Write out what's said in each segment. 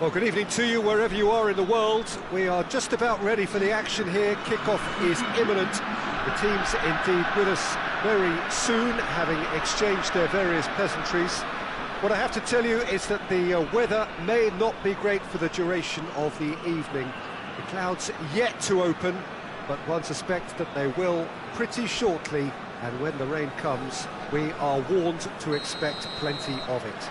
Well, good evening to you, wherever you are in the world. We are just about ready for the action here. Kick-off is imminent. The teams indeed with us very soon, having exchanged their various pleasantries. What I have to tell you is that the weather may not be great for the duration of the evening. The clouds yet to open, but one suspects that they will pretty shortly, and when the rain comes, we are warned to expect plenty of it.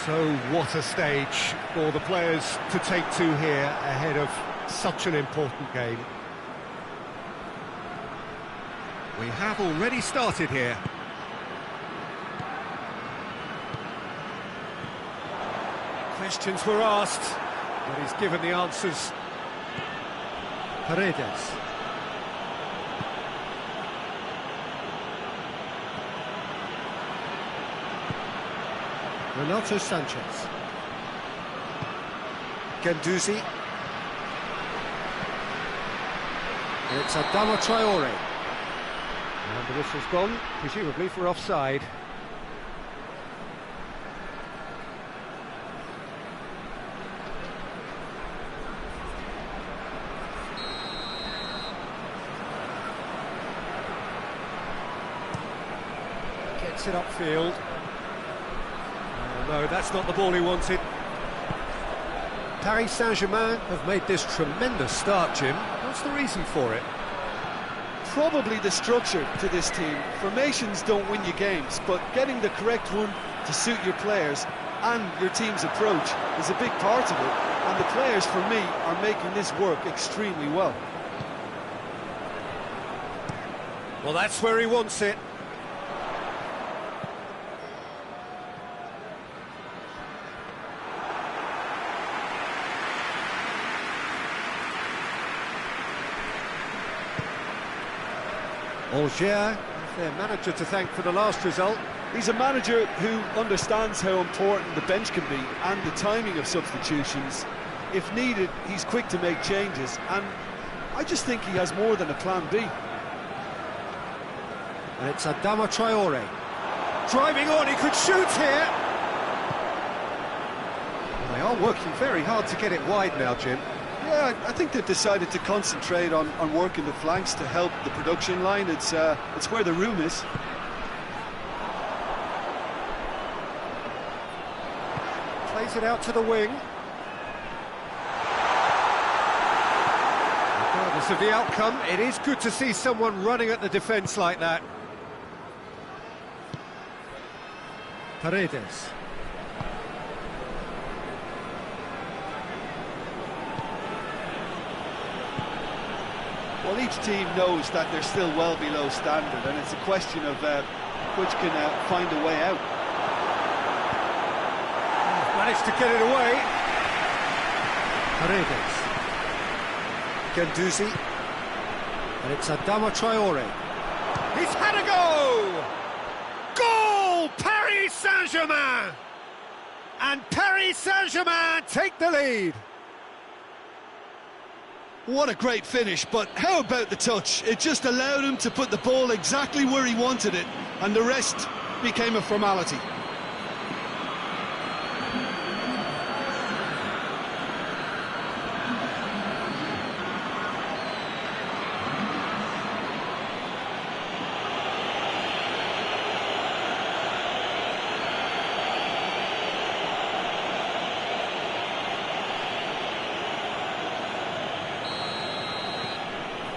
So what a stage for the players to take to here ahead of such an important game. We have already started here. Questions were asked, but he's given the answers. Paredes. Renato Sanchez. Guendouzi. It's Adama Traore. And the whistle's gone, presumably for offside. Gets it upfield. No, that's not the ball he wanted. Paris Saint-Germain have made this tremendous start, Jim. What's the reason for it? Probably the structure to this team. Formations don't win you games, but getting the correct one to suit your players and your team's approach is a big part of it. And the players, for me, are making this work extremely well. Well, that's where he wants it. Angers have their manager to thank for the last result. He's a manager who understands how important the bench can be and the timing of substitutions. If needed, he's quick to make changes, and I just think he has more than a plan B. And it's Adama Traore. Driving on, he could shoot here! Well, they are working very hard to get it wide now, Jim. Yeah, I think they've decided to concentrate on working the flanks to help the production line. It's where the room is. Plays it out to the wing. Regardless of the outcome, it is good to see someone running at the defence like that. Paredes. Well, each team knows that they're still well below standard, and it's a question of which can find a way out. Managed to get it away. Paredes. Guendouzi. And it's Adama Traore. He's had a go! Goal! Paris Saint-Germain! And Paris Saint-Germain take the lead. What a great finish, but how about the touch? It just allowed him to put the ball exactly where he wanted it, and the rest became a formality.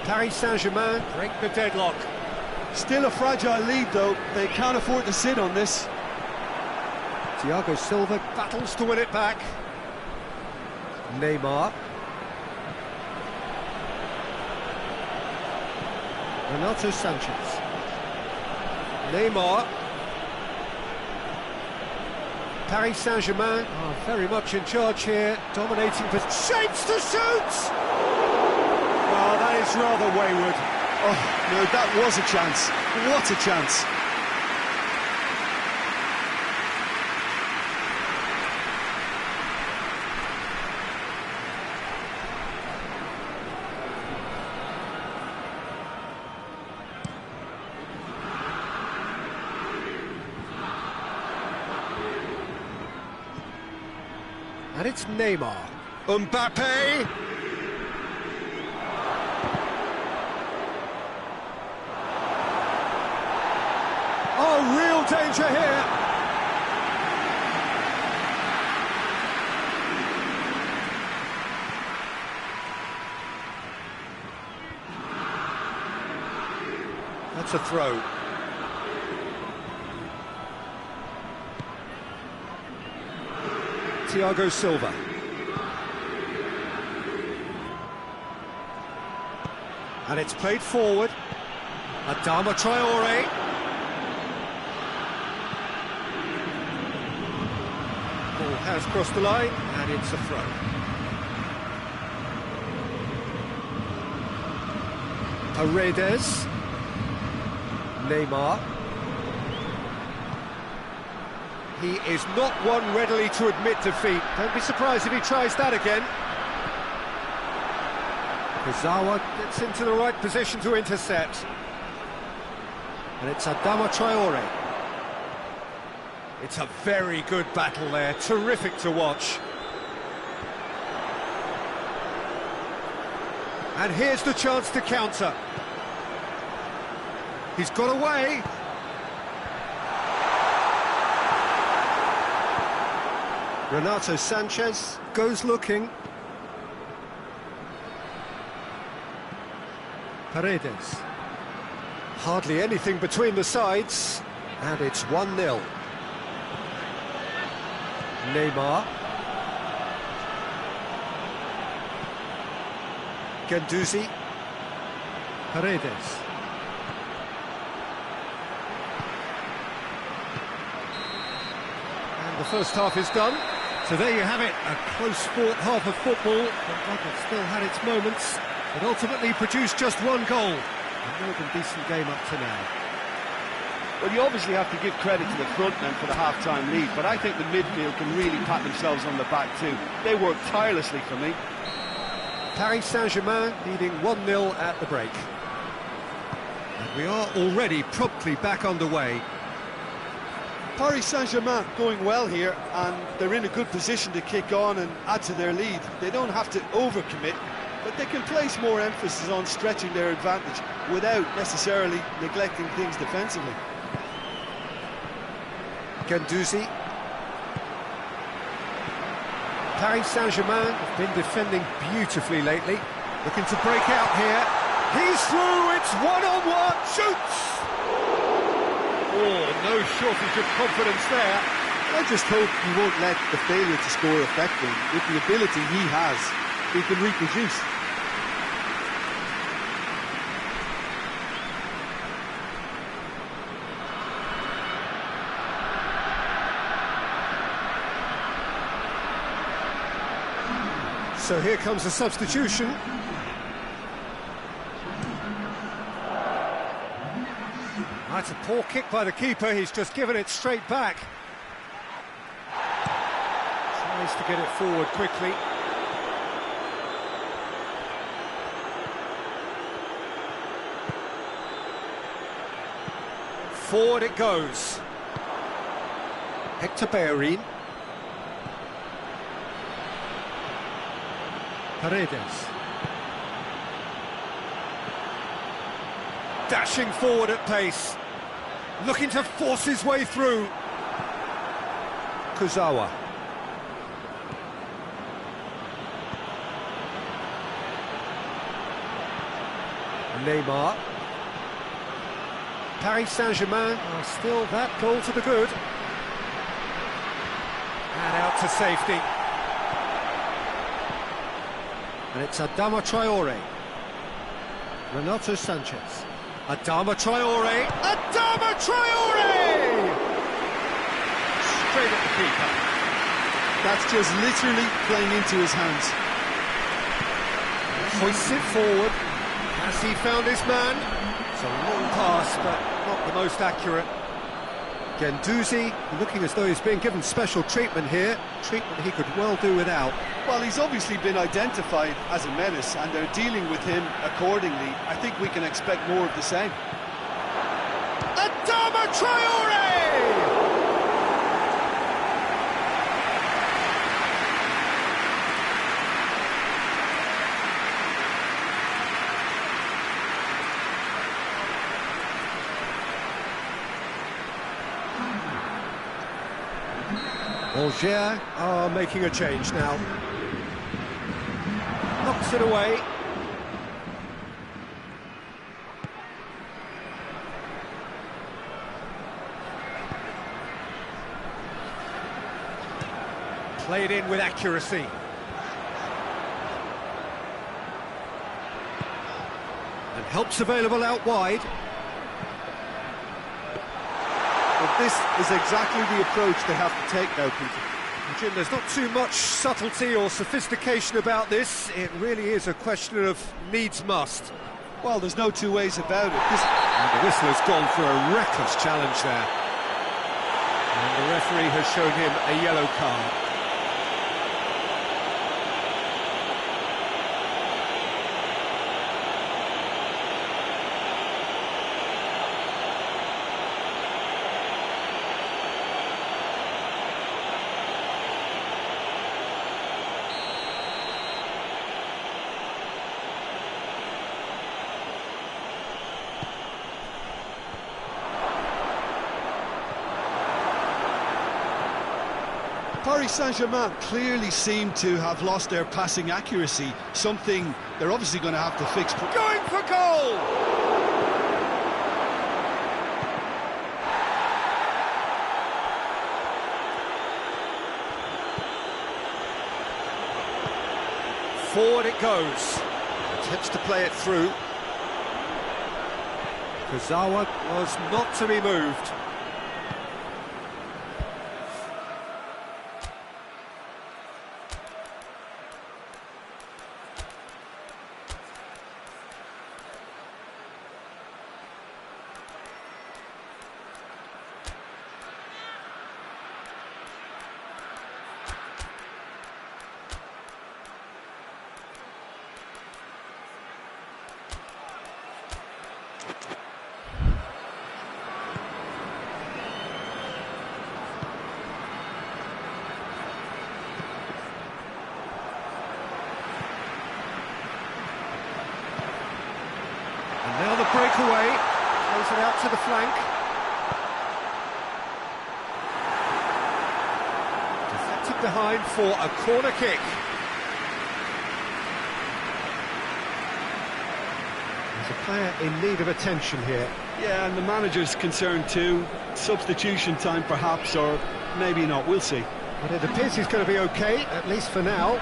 Paris Saint-Germain break the deadlock. Still a fragile lead, though. They can't afford to sit on this. Thiago Silva battles to win it back. Neymar. Renato Sanchez. Neymar. Paris Saint-Germain are very much in charge here, dominating for shapes to shoot! Well, that is rather wayward. Oh, no, that was a chance. What a chance. it's Neymar. Mbappe. Oh, real danger here. That's a throw. Thiago Silva. And it's played forward. Adama Traore. Ball has crossed the line, and it's a throw. Paredes. Neymar. He is not one readily to admit defeat. Don't be surprised if he tries that again. Kurzawa gets into the right position to intercept. And it's Adama Traore. It's a very good battle there, terrific to watch. And here's the chance to counter. He's got away. Renato Sanchez goes looking. Paredes. Hardly anything between the sides, and it's 1-0. Neymar. Guendouzi. Paredes. And the first half is done. So there you have it, a close-fought half of football, but still had its moments. It ultimately produced just one goal. A more than decent game up to now. Well, you obviously have to give credit to the front men for the half-time lead, but I think the midfield can really pat themselves on the back too. They worked tirelessly for me. Paris Saint-Germain leading 1-0 at the break. And we are already promptly back underway. Paris Saint-Germain going well here, and they're in a good position to kick on and add to their lead. They don't have to overcommit, but they can place more emphasis on stretching their advantage without necessarily neglecting things defensively. Guendouzi. Paris Saint-Germain have been defending beautifully lately. Looking to break out here. He's through, it's one-on-one, shoots! Oh, no shortage of confidence there. I just hope he won't let the failure to score affect him. With the ability he has, he can reproduce. So here comes a substitution. That's a poor kick by the keeper, he's just given it straight back. Tries to get it forward quickly. Forward it goes. Hector Bellerin. Paredes. Dashing forward at pace. Looking to force his way through. Kurzawa. Neymar. Paris Saint-Germain are still that goal to the good. And out to safety. And it's Adama Traore. Renato Sanchez. Adama Traore. Adama Traore! Straight at the keeper. That's just literally playing into his hands. Hoists it forward. Has he found his man? It's a long pass, but not the most accurate. Guendouzi looking as though he's being given special treatment here. Treatment he could well do without. Well, he's obviously been identified as a menace, and they're dealing with him accordingly. I think we can expect more of the same. Adama Traore! Angers are making a change now. Knocks it away. Played in with accuracy. And help's available out wide. But this is exactly the approach they have to take now, Peter. And Jim, there's not too much subtlety or sophistication about this. It really is a question of needs must. Well, there's no two ways about it. And the whistler's gone for a reckless challenge there. And the referee has shown him a yellow card. Paris Saint-Germain clearly seem to have lost their passing accuracy, something they're obviously going to have to fix. Going for goal! Forward it goes. Attempts to play it through. Kurzawa was not to be moved. And now the breakaway, throws it out to the flank. Deflected behind for a corner kick. There's a player in need of attention here. Yeah, and the manager's concerned too. Substitution time perhaps, or maybe not, we'll see. But it appears he's going to be okay, at least for now.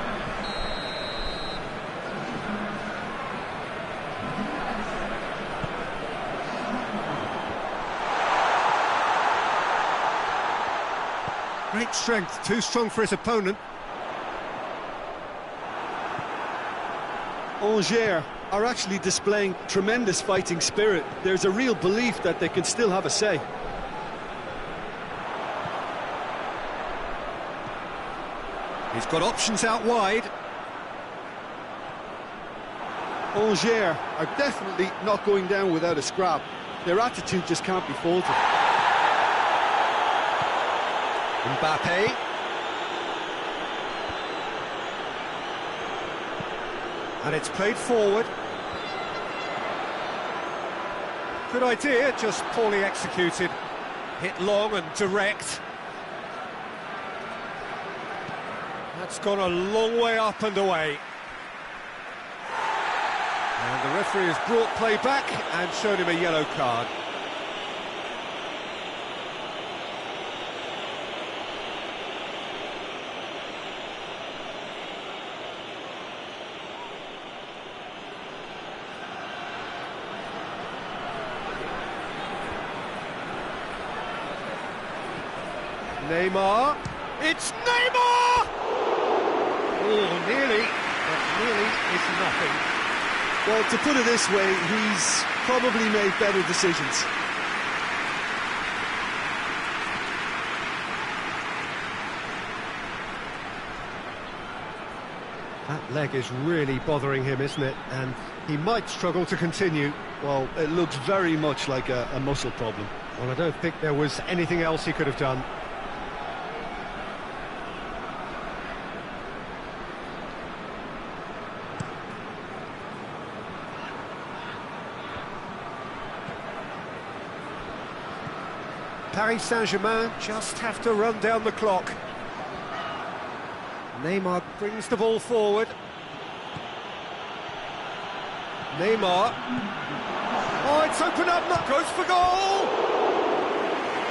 Great strength, too strong for his opponent. Angers are actually displaying tremendous fighting spirit. There's a real belief that they can still have a say. He's got options out wide. Angers are definitely not going down without a scrap. Their attitude just can't be faulted. Mbappe. And it's played forward. Good idea, just poorly executed. Hit long and direct. That's gone a long way up and away. And the referee has brought play back and shown him a yellow card. Neymar. It's Neymar! Oh, nearly, but nearly is nothing. Well, to put it this way, he's probably made better decisions. That leg is really bothering him, isn't it? And he might struggle to continue. Well, it looks very much like a muscle problem. Well, I don't think there was anything else he could have done. Paris Saint-Germain just have to run down the clock. Neymar brings the ball forward. Neymar. Oh, it's opened up, goes for goal!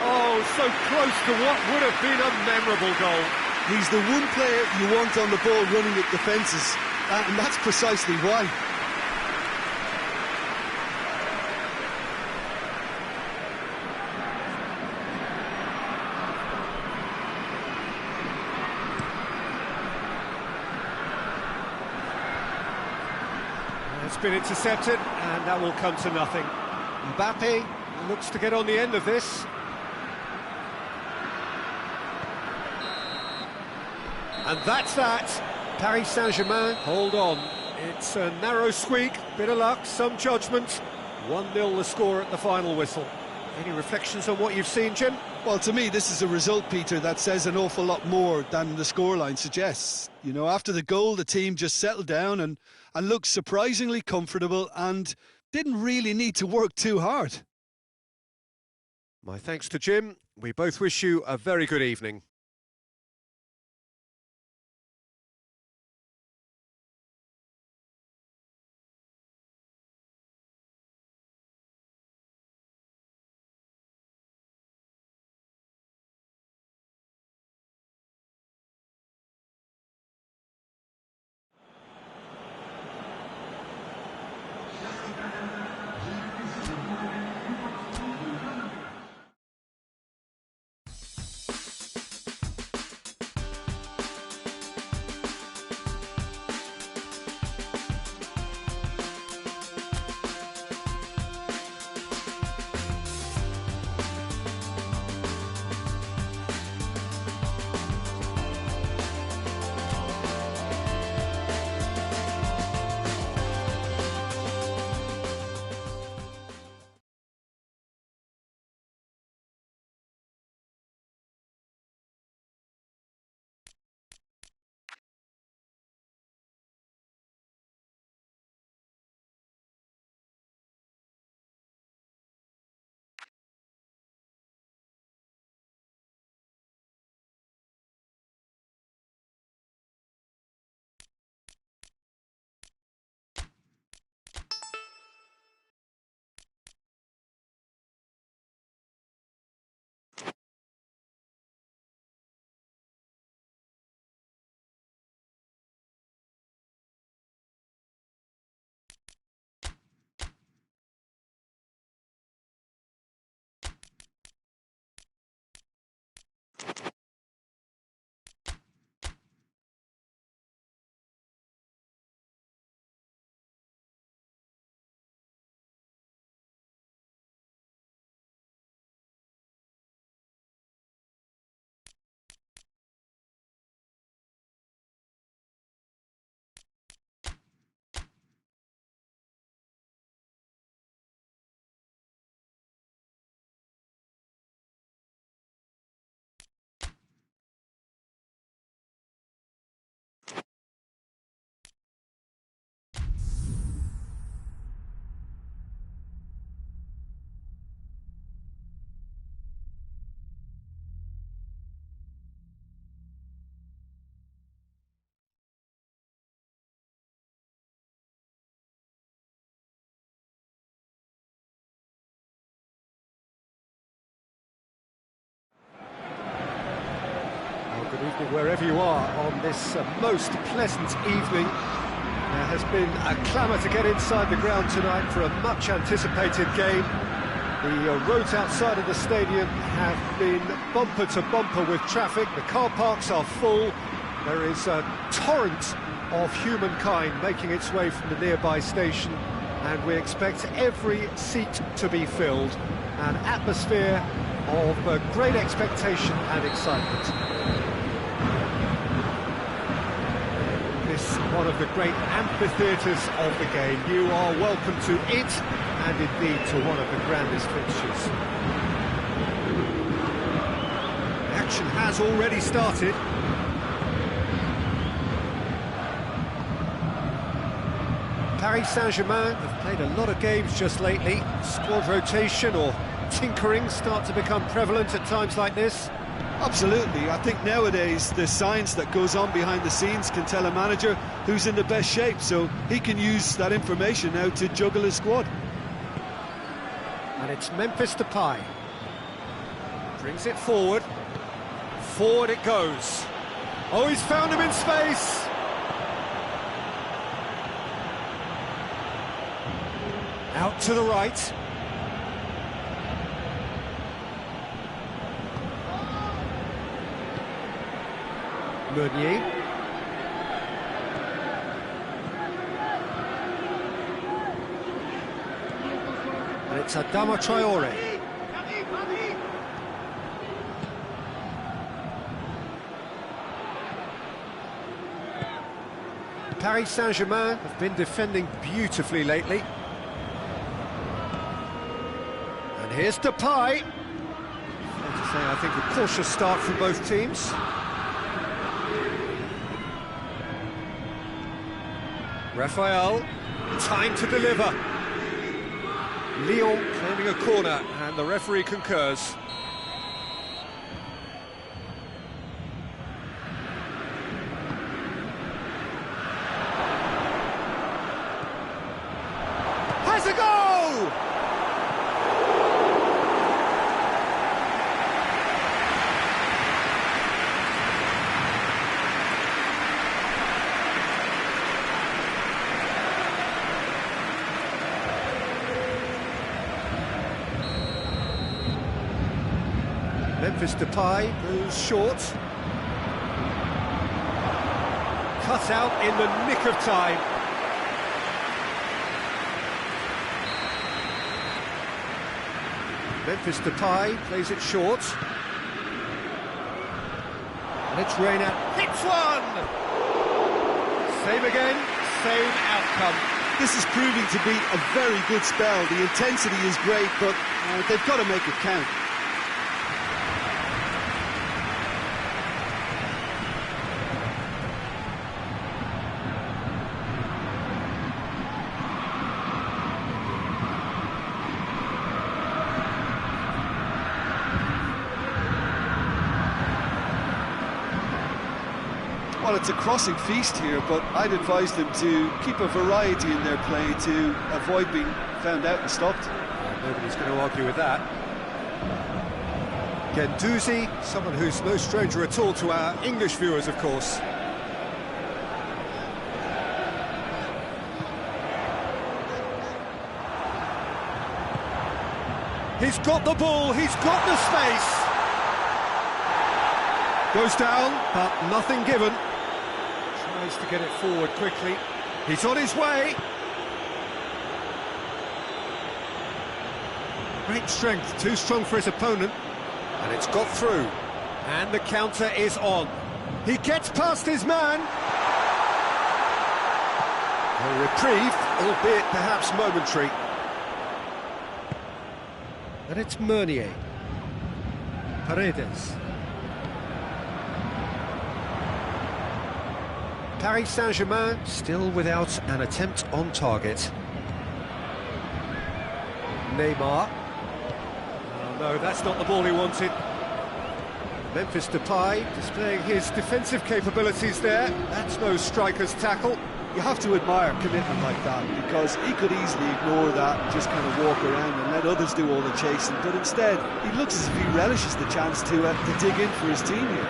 Oh, so close to what would have been a memorable goal. He's the one player you want on the ball running at defences, and that's precisely why. It's been intercepted, and that will come to nothing. Mbappe looks to get on the end of this. And that's that. Paris Saint-Germain, hold on. It's a narrow squeak, bit of luck, some judgment. 1-0 the score at the final whistle. Any reflections on what you've seen, Jim? Well, to me, this is a result, Peter, that says an awful lot more than the scoreline suggests. You know, after the goal, the team just settled down and looked surprisingly comfortable and didn't really need to work too hard. My thanks to Jim. We both wish you a very good evening. Good evening wherever you are on this most pleasant evening. There has been a clamour to get inside the ground tonight for a much anticipated game. The roads outside of the stadium have been bumper to bumper with traffic. The car parks are full. There is a torrent of humankind making its way from the nearby station, and we expect every seat to be filled. An atmosphere of great expectation and excitement. This one of the great amphitheatres of the game. You are welcome to it, and indeed to one of the grandest fixtures. Action has already started. Paris Saint-Germain have played a lot of games just lately. Squad rotation or tinkering start to become prevalent at times like this. Absolutely. I think nowadays the science that goes on behind the scenes can tell a manager who's in the best shape, so he can use that information now to juggle his squad. And it's Memphis Depay. Brings it forward. Forward it goes. Oh, he's found him in space. Out to the right. Meunier. And it's Adama Traore. Paris Saint-Germain have been defending beautifully lately. And here's Depay. Fair to say, I think, a cautious start from both teams. Raphael, time to deliver. Lyon claiming a corner, and the referee concurs. Has a goal! Memphis Depay goes short. Cut out in the nick of time. Memphis Depay plays it short. And it's Reina. Hits one! Same again, same outcome. This is proving to be a very good spell. The intensity is great, but they've got to make it count. Well, it's a crossing feast here, but I'd advise them to keep a variety in their play to avoid being found out and stopped. Nobody's going to argue with that. Guendouzi, someone who's no stranger at all to our English viewers, of course. He's got the ball, he's got the space. Goes down, but nothing given. Tries to get it forward quickly. He's on his way. Great strength, too strong for his opponent. And it's got through. And the counter is on. He gets past his man. A reprieve, albeit perhaps momentary. And it's Meunier. Paredes. Paris Saint-Germain still without an attempt on target. Neymar. Oh no, that's not the ball he wanted. Memphis Depay displaying his defensive capabilities there. That's no striker's tackle. You have to admire commitment like that, because he could easily ignore that and just kind of walk around and let others do all the chasing, but instead he looks as if he relishes the chance to dig in for his team here.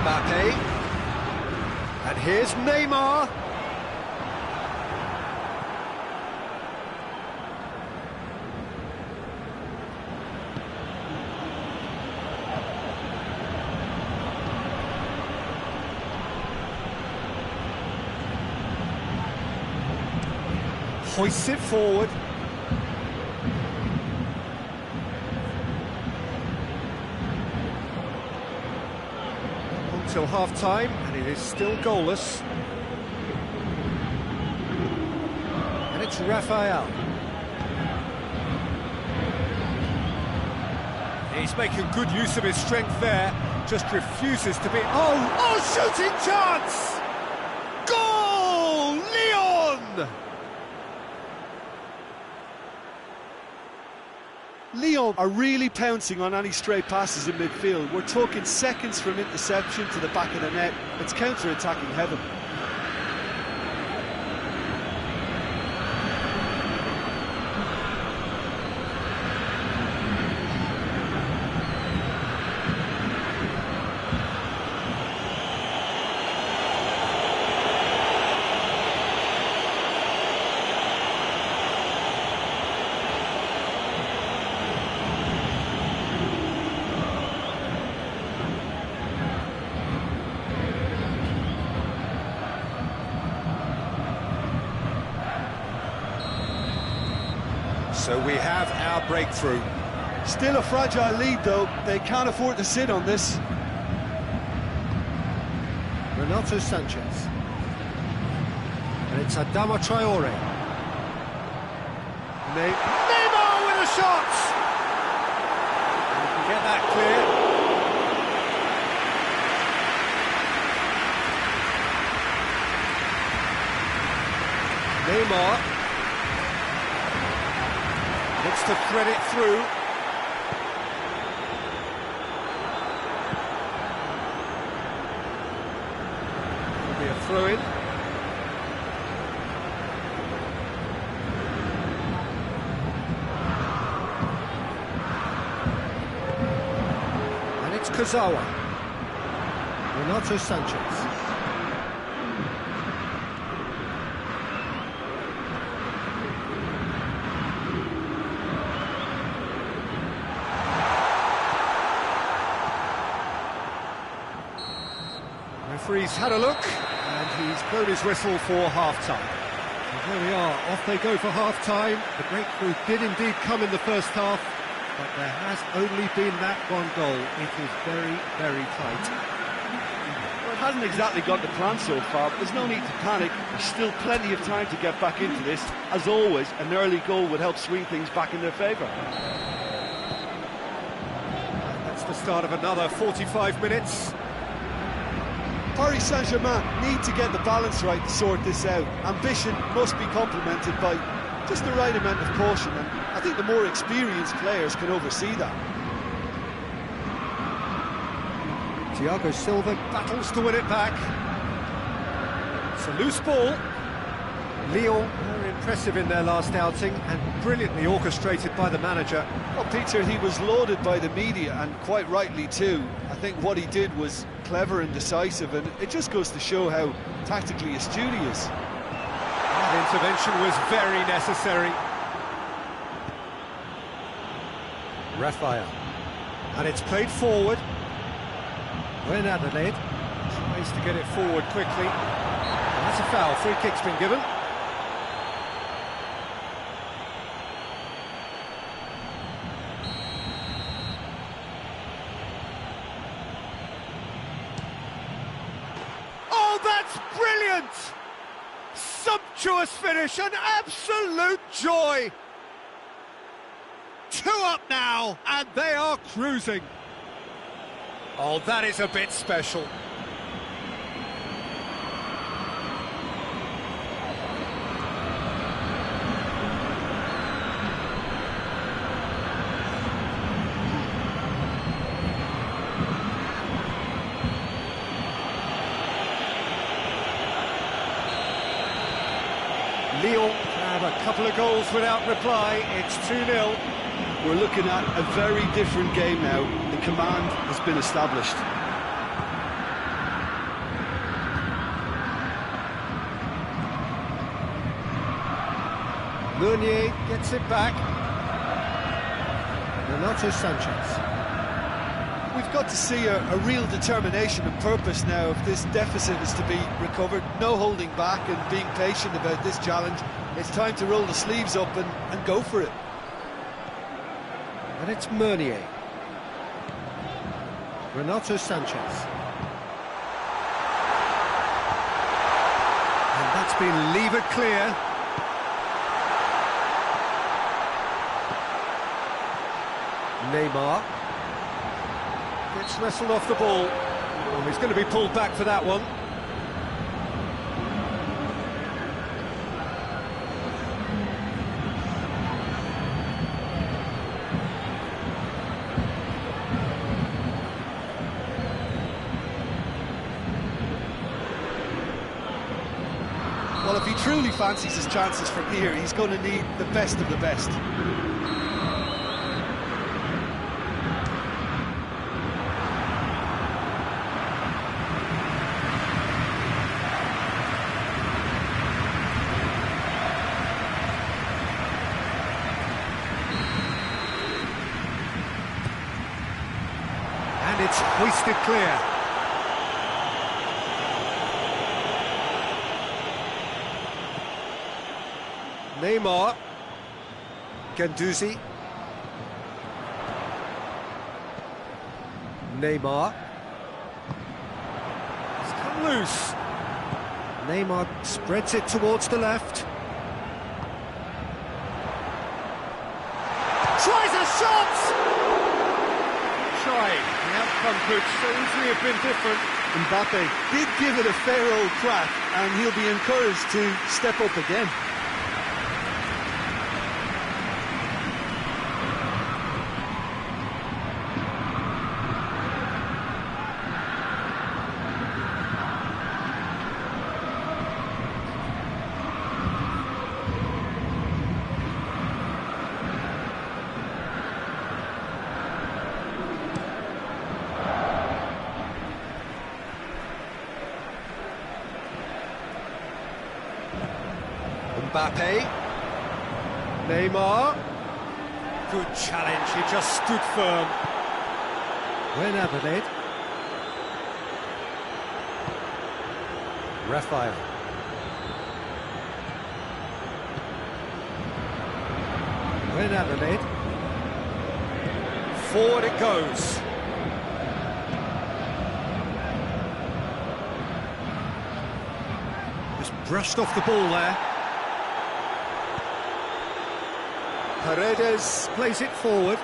Mbappe. And here's Neymar. Hoists it forward. Until half-time, and it is still goalless. And it's Raphael. He's making good use of his strength there, just refuses to be... Oh, shooting chance! Goal! Lyon! Lyon are really pouncing on any stray passes in midfield. We're talking seconds from interception to the back of the net. It's counter-attacking heaven. So we have our breakthrough. Still a fragile lead, though. They can't afford to sit on this. Renato Sanchez. And it's Adama Traore. Neymar with a shot! You can get that clear. Neymar. Looks to thread it through. Will be a throw-in. And it's Kazawa. Renato Sanchez. Referee's had a look, and he's blown his whistle for half-time. And there we are, off they go for half-time. The breakthrough did indeed come in the first half, but there has only been that one goal. It is very, very tight. Well, it hasn't exactly got the plan so far, but there's no need to panic. There's still plenty of time to get back into this. As always, an early goal would help swing things back in their favour. That's the start of another 45 minutes. Paris Saint-Germain need to get the balance right to sort this out. Ambition must be complemented by just the right amount of caution, and I think the more experienced players can oversee that. Thiago Silva battles to win it back. It's a loose ball. Lyon, very impressive in their last outing and brilliantly orchestrated by the manager. Well, Peter, he was lauded by the media, and quite rightly too. I think what he did was clever and decisive, and it just goes to show how tactically astute he is. That intervention was very necessary. Raphael. And it's played forward. When Adelaide tries to get it forward quickly. And that's a foul. Free kick's been given. Oh, that's brilliant! Sumptuous finish, an absolute joy! 2 up now, and they are cruising. Oh, that is a bit special. Lyon have a couple of goals without reply. It's 2-0. We're looking at a very different game now. The command has been established. Meunier gets it back. Renato Sanchez. We've got to see a real determination and purpose now if this deficit is to be recovered. No holding back and being patient about this challenge. It's time to roll the sleeves up and go for it. And it's Meunier. Renato Sanchez. And that's been levered clear. Neymar. Gets wrestled off the ball. Oh, he's going to be pulled back for that one. truly fancies his chances from here, he's going to need the best of the best. And it's hoisted clear. Neymar, Guendouzi, Neymar, it's come loose. Neymar spreads it towards the left. Tries a shot! Trying, the outcome could so easily have been different. Mbappe did give it a fair old crack, and he'll be encouraged to step up again. Mbappe, Neymar, good challenge, he just stood firm. Adelaide, Raphael, Adelaide, forward it goes. Just brushed off the ball there. Paredes plays it forward.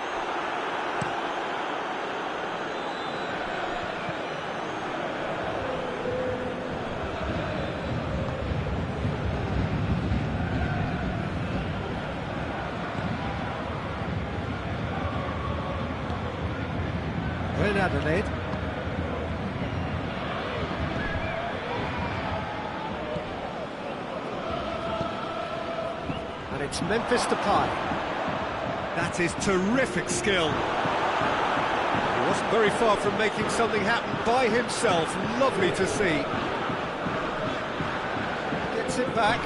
Adelaide. And it's Memphis Depay. That is terrific skill. He wasn't very far from making something happen by himself. Lovely to see. Gets it back.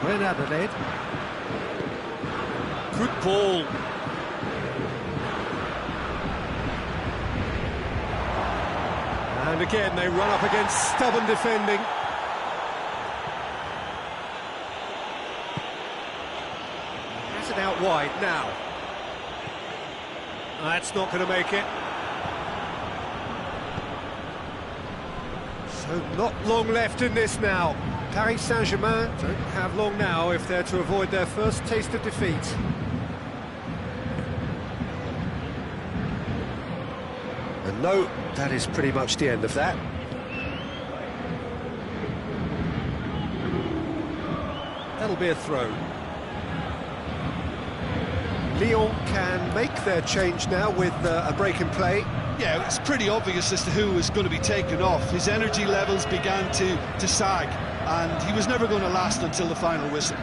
Adelaide. Good ball. And again, they run up against stubborn defending. Has it out wide now. That's not going to make it. So not long left in this now. Paris Saint-Germain don't have long now if they're to avoid their first taste of defeat. And no, that is pretty much the end of that. That'll be a throw. Lyon can make their change now with a break in play. Yeah, it's pretty obvious as to who was going to be taken off. His energy levels began to sag, and he was never going to last until the final whistle.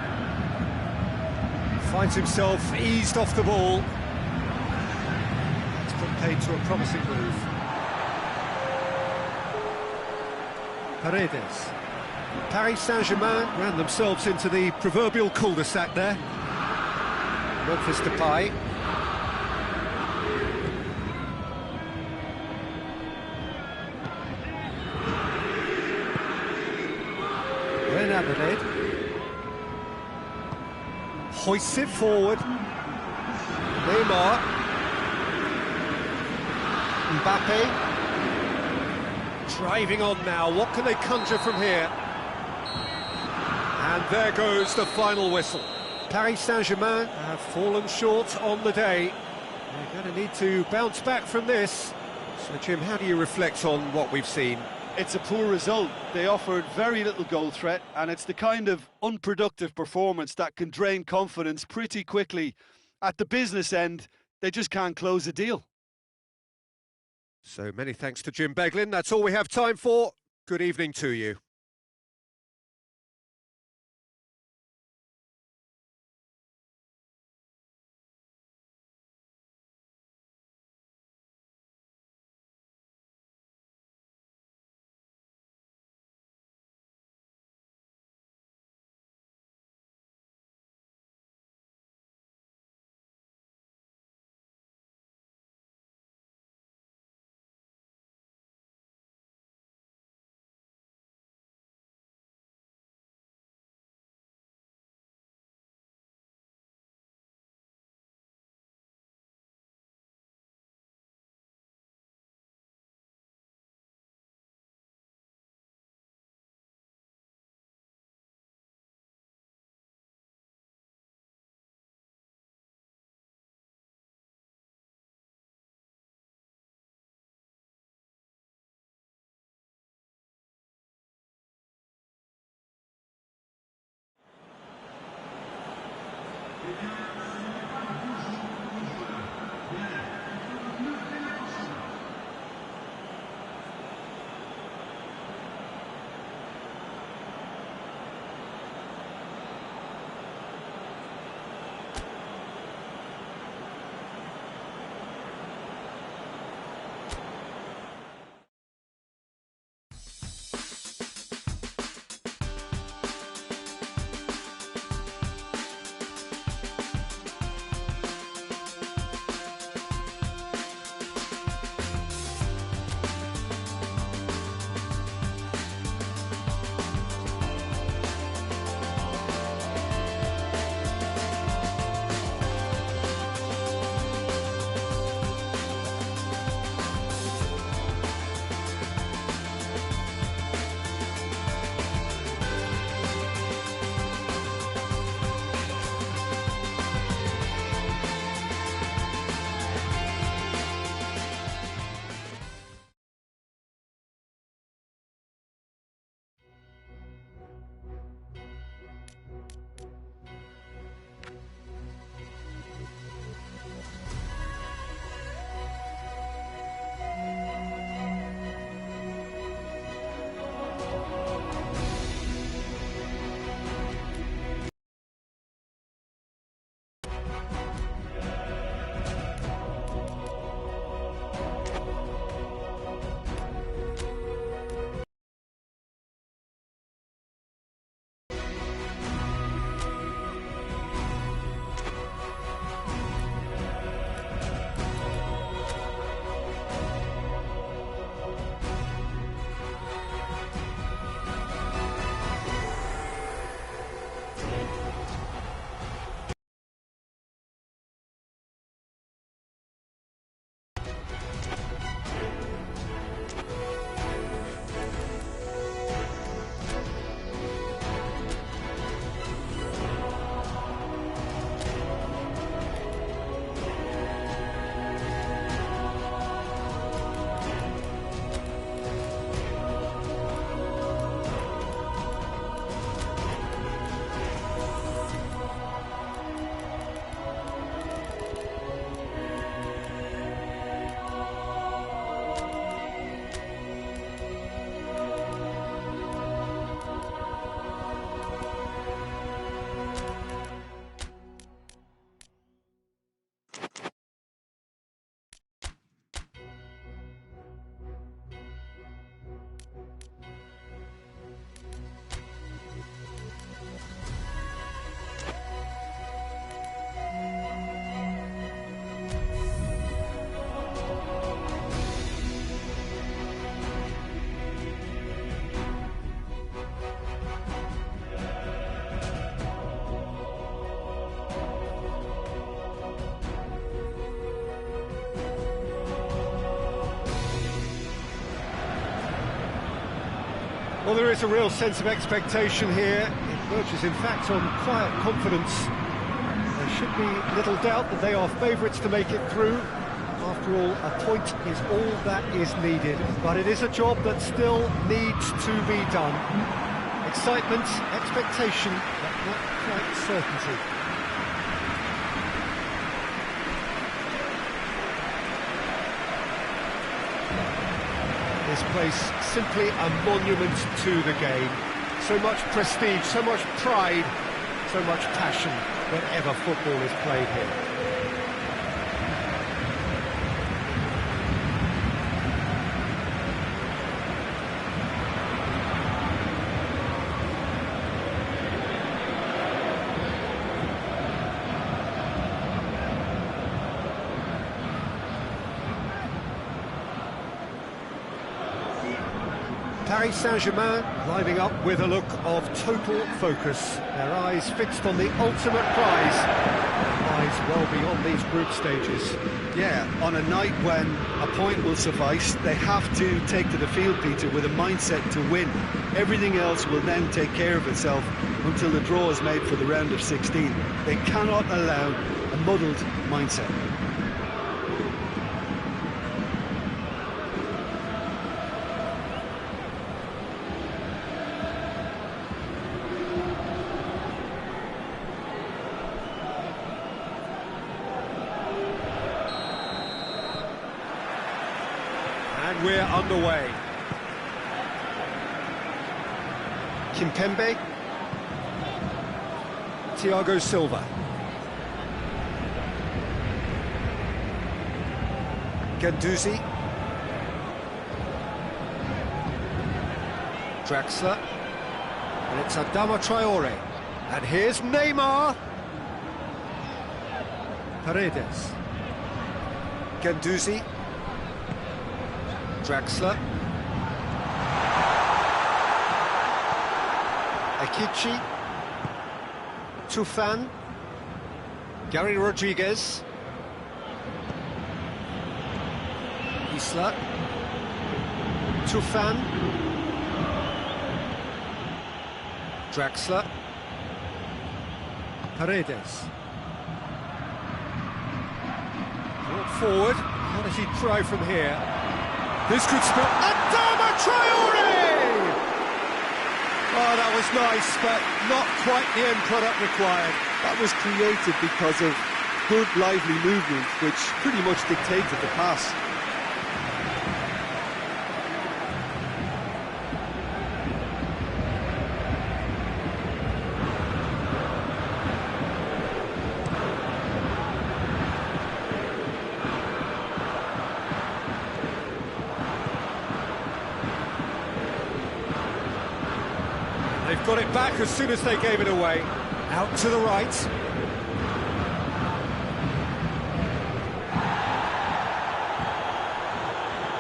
Finds himself eased off the ball. It's put paid to a promising move. Paredes. Paris Saint-Germain ran themselves into the proverbial cul-de-sac there. Memphis Depay. Adelaide. Hoists it forward. Neymar. Mbappe. Driving on now. What can they conjure from here? And there goes the final whistle. Paris Saint-Germain have fallen short on the day. They're going to need to bounce back from this. So, Jim, how do you reflect on what we've seen? It's a poor result. They offered very little goal threat, and it's the kind of unproductive performance that can drain confidence pretty quickly. At the business end, they just can't close a deal. So many thanks to Jim Beglin. That's all we have time for. Good evening to you. Well, there is a real sense of expectation here. It verges, in fact, on quiet confidence. There should be little doubt that they are favourites to make it through. After all, a point is all that is needed, but it is a job that still needs to be done. Excitement, expectation, but not quite certainty. This place simply a monument to the game. So much prestige, so much pride, so much passion whenever football is played here. Paris Saint-Germain lining up with a look of total focus, their eyes fixed on the ultimate prize, eyes well beyond these group stages. Yeah, on a night when a point will suffice, they have to take to the field, Peter, with a mindset to win. Everything else will then take care of itself until the draw is made for the round of 16. They cannot allow a muddled mindset. And we're underway. Kimpembe. Thiago Silva. Guendouzi. Draxler. And it's Adama Traore. And here's Neymar. Paredes. Guendouzi. Draxler. Akichi. Tufan. Gary Rodriguez. Isla. Tufan. Draxler. Paredes. Brought forward. How does he try from here? This could spell Adama Traore! Oh, that was nice, but not quite the end product required. That was created because of good, lively movement, which pretty much dictated the pass. They've got it back as soon as they gave it away. Out to the right.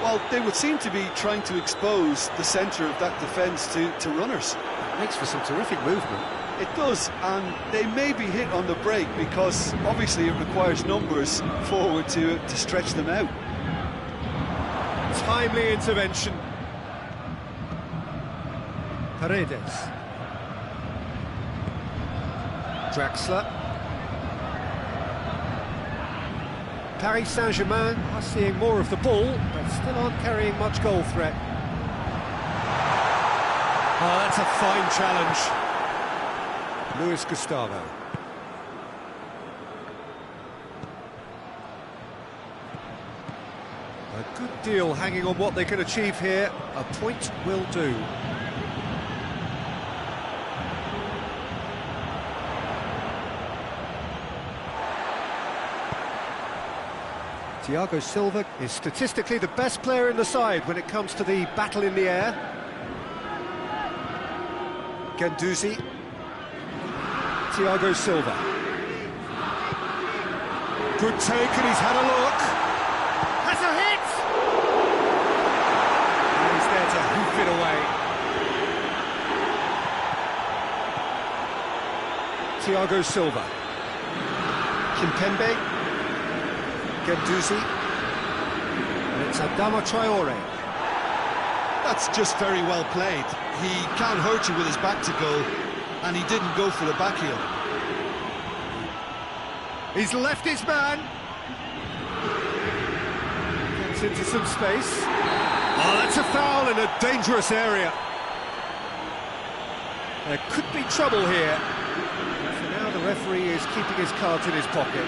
Well, they would seem to be trying to expose the centre of that defence to runners. It makes for some terrific movement. It does, and they may be hit on the break because obviously it requires numbers forward to stretch them out. Timely intervention. Paredes. Draxler. Paris Saint-Germain are seeing more of the ball, but still aren't carrying much goal threat. Oh, that's a fine challenge. Luis Gustavo. A good deal hanging on what they can achieve here. A point will do. Thiago Silva is statistically the best player in the side when it comes to the battle in the air. Guendouzi. Thiago Silva. Good take, and he's had a look. Has a hit! And he's there to hoof it away. Thiago Silva. Kimpembe. Guendouzi. And it's Adama Traore. That's just very well played. He can't hurt you with his back to goal, and he didn't go for the back heel. He's left his man. Gets into some space. Oh, that's a foul in a dangerous area. There could be trouble here. For now, the referee is keeping his cards in his pocket.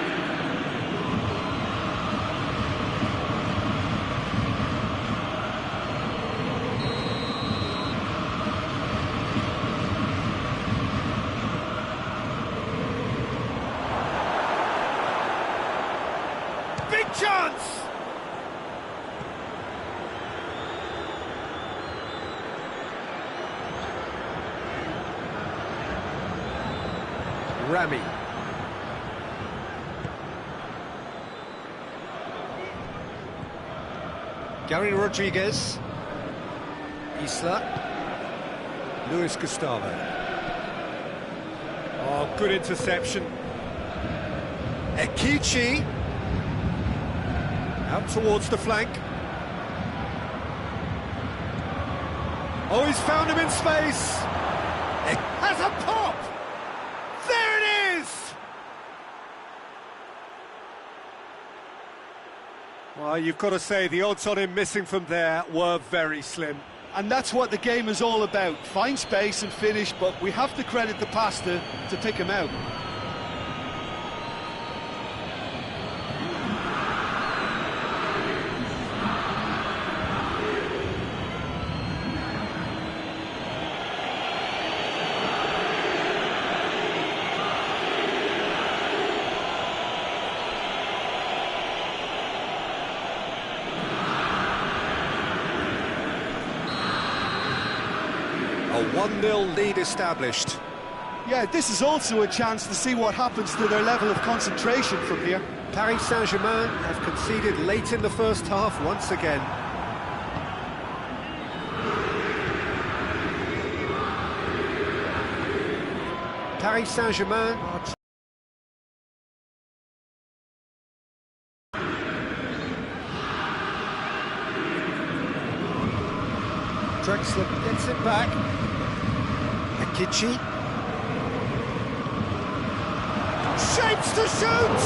Big chance! Rami. Gary Rodriguez. Isla. Luis Gustavo. Oh, good interception. Ekichi. Out towards the flank. Oh, he's found him in space. It has a pop. There it is! Well, you've got to say the odds on him missing from there were very slim. And that's what the game is all about. Find space and finish, but we have to credit the pasta to pick him out. A 1-0 lead established. Yeah, this is also a chance to see what happens to their level of concentration from here. Paris Saint-Germain have conceded late in the first half once again. Paris Saint-Germain are... Drexler gets it back. Akichi. Shapes to shoot!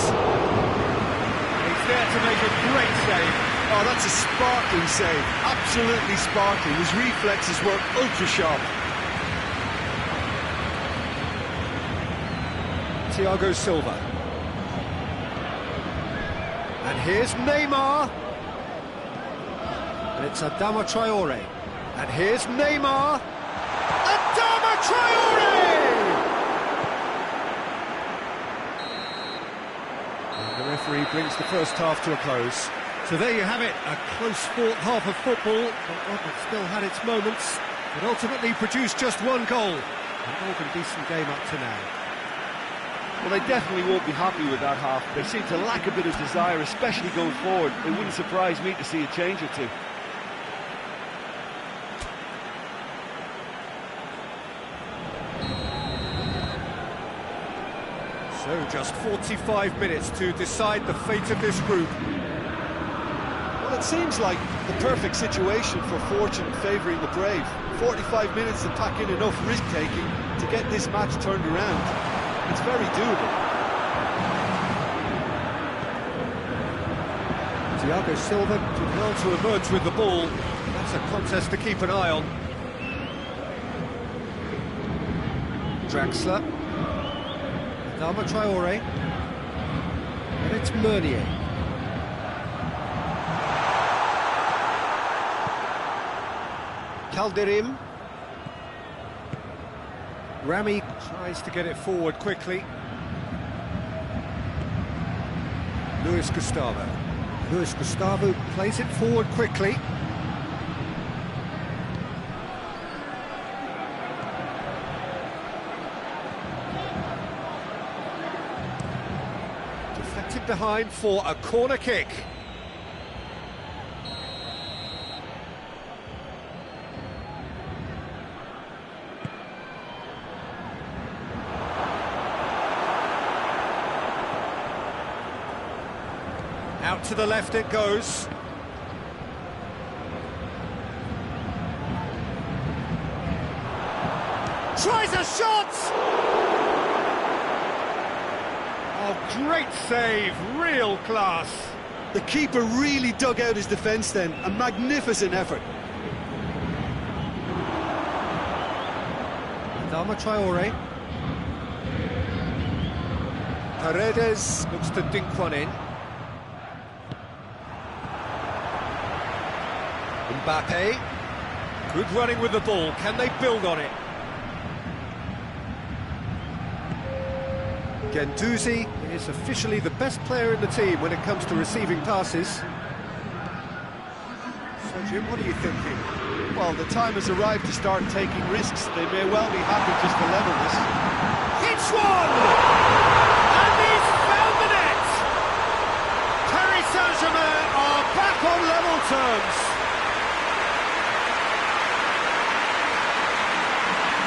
He's there to make a great save. Oh, that's a sparkling save. Absolutely sparkling. His reflexes were ultra sharp. Thiago Silva. And here's Neymar. And it's Adama Traore. And here's Neymar. Adama Traore! And the referee brings the first half to a close. So there you have it, a close-fought half of football, but one that still had its moments, but ultimately produced just one goal. An all decent game up to now. Well, they definitely won't be happy with that half. They seem to lack a bit of desire, especially going forward. It wouldn't surprise me to see a change or two. So just 45 minutes to decide the fate of this group. Well, it seems like the perfect situation for fortune favouring the brave. 45 minutes to pack in enough risk-taking to get this match turned around. It's very doable. Thiago Silva did well to emerge with the ball. That's a contest to keep an eye on. Draxler. Adama Traore. And it's Meunier. Calderim. Rami tries to get it forward quickly. Luis Gustavo. Luis Gustavo plays it forward quickly. Deflected behind for a corner kick. Out to the left it goes. tries a shot! Oh, great save, real class. The keeper really dug out his defence then, a magnificent effort. Adama Traore. Paredes looks to dink one in. Mbappe. Good running with the ball. Can they build on it? Guendouzi is officially the best player in the team when it comes to receiving passes. So, Jim, what are you thinking? Well, the time has arrived to start taking risks. They may well be happy just to level this. Hits one! And he's found the net! Paris Saint-Germain are back on level terms.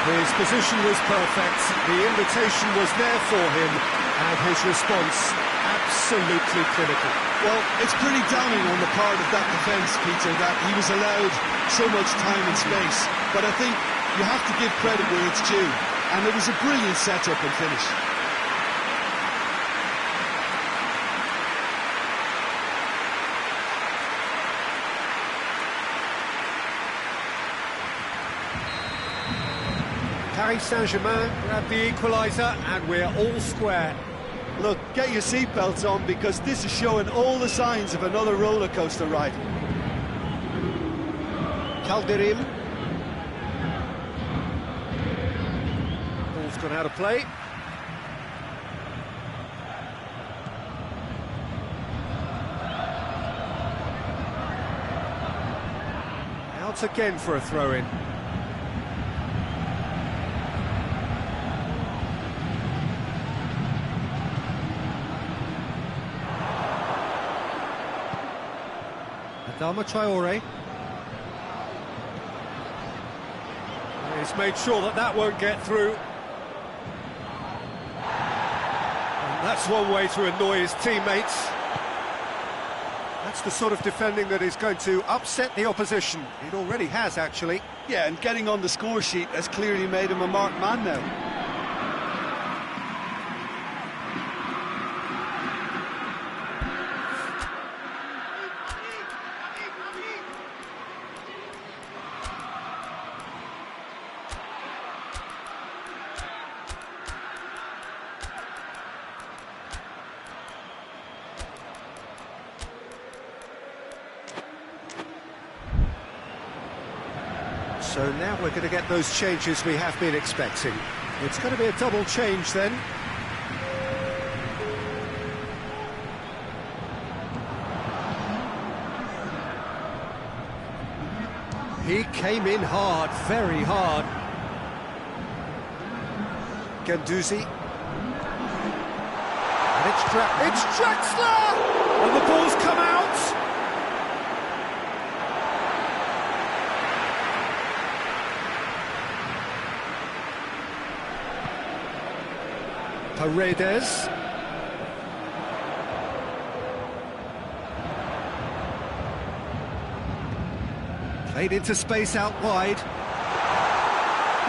His position was perfect, the invitation was there for him, and his response absolutely clinical. Well, it's pretty damning on the part of that defence, Peter, that he was allowed so much time and space. But I think you have to give credit where it's due, and it was a brilliant setup and finish. Paris Saint-Germain grab the equaliser, and we're all square. Look, get your seatbelts on, because this is showing all the signs of another roller coaster ride. Calderim. Ball's gone out of play. Out again for a throw-in. Adama Traore. He's made sure that that won't get through. And that's one way to annoy his teammates. That's the sort of defending that is going to upset the opposition. It already has, actually. Yeah, and getting on the score sheet has clearly made him a marked man now. So now we're going to get those changes we have been expecting. It's going to be a double change then. He came in hard, very hard. Guendouzi. And it's Draxler! And the ball's come out! Paredes. Played into space out wide.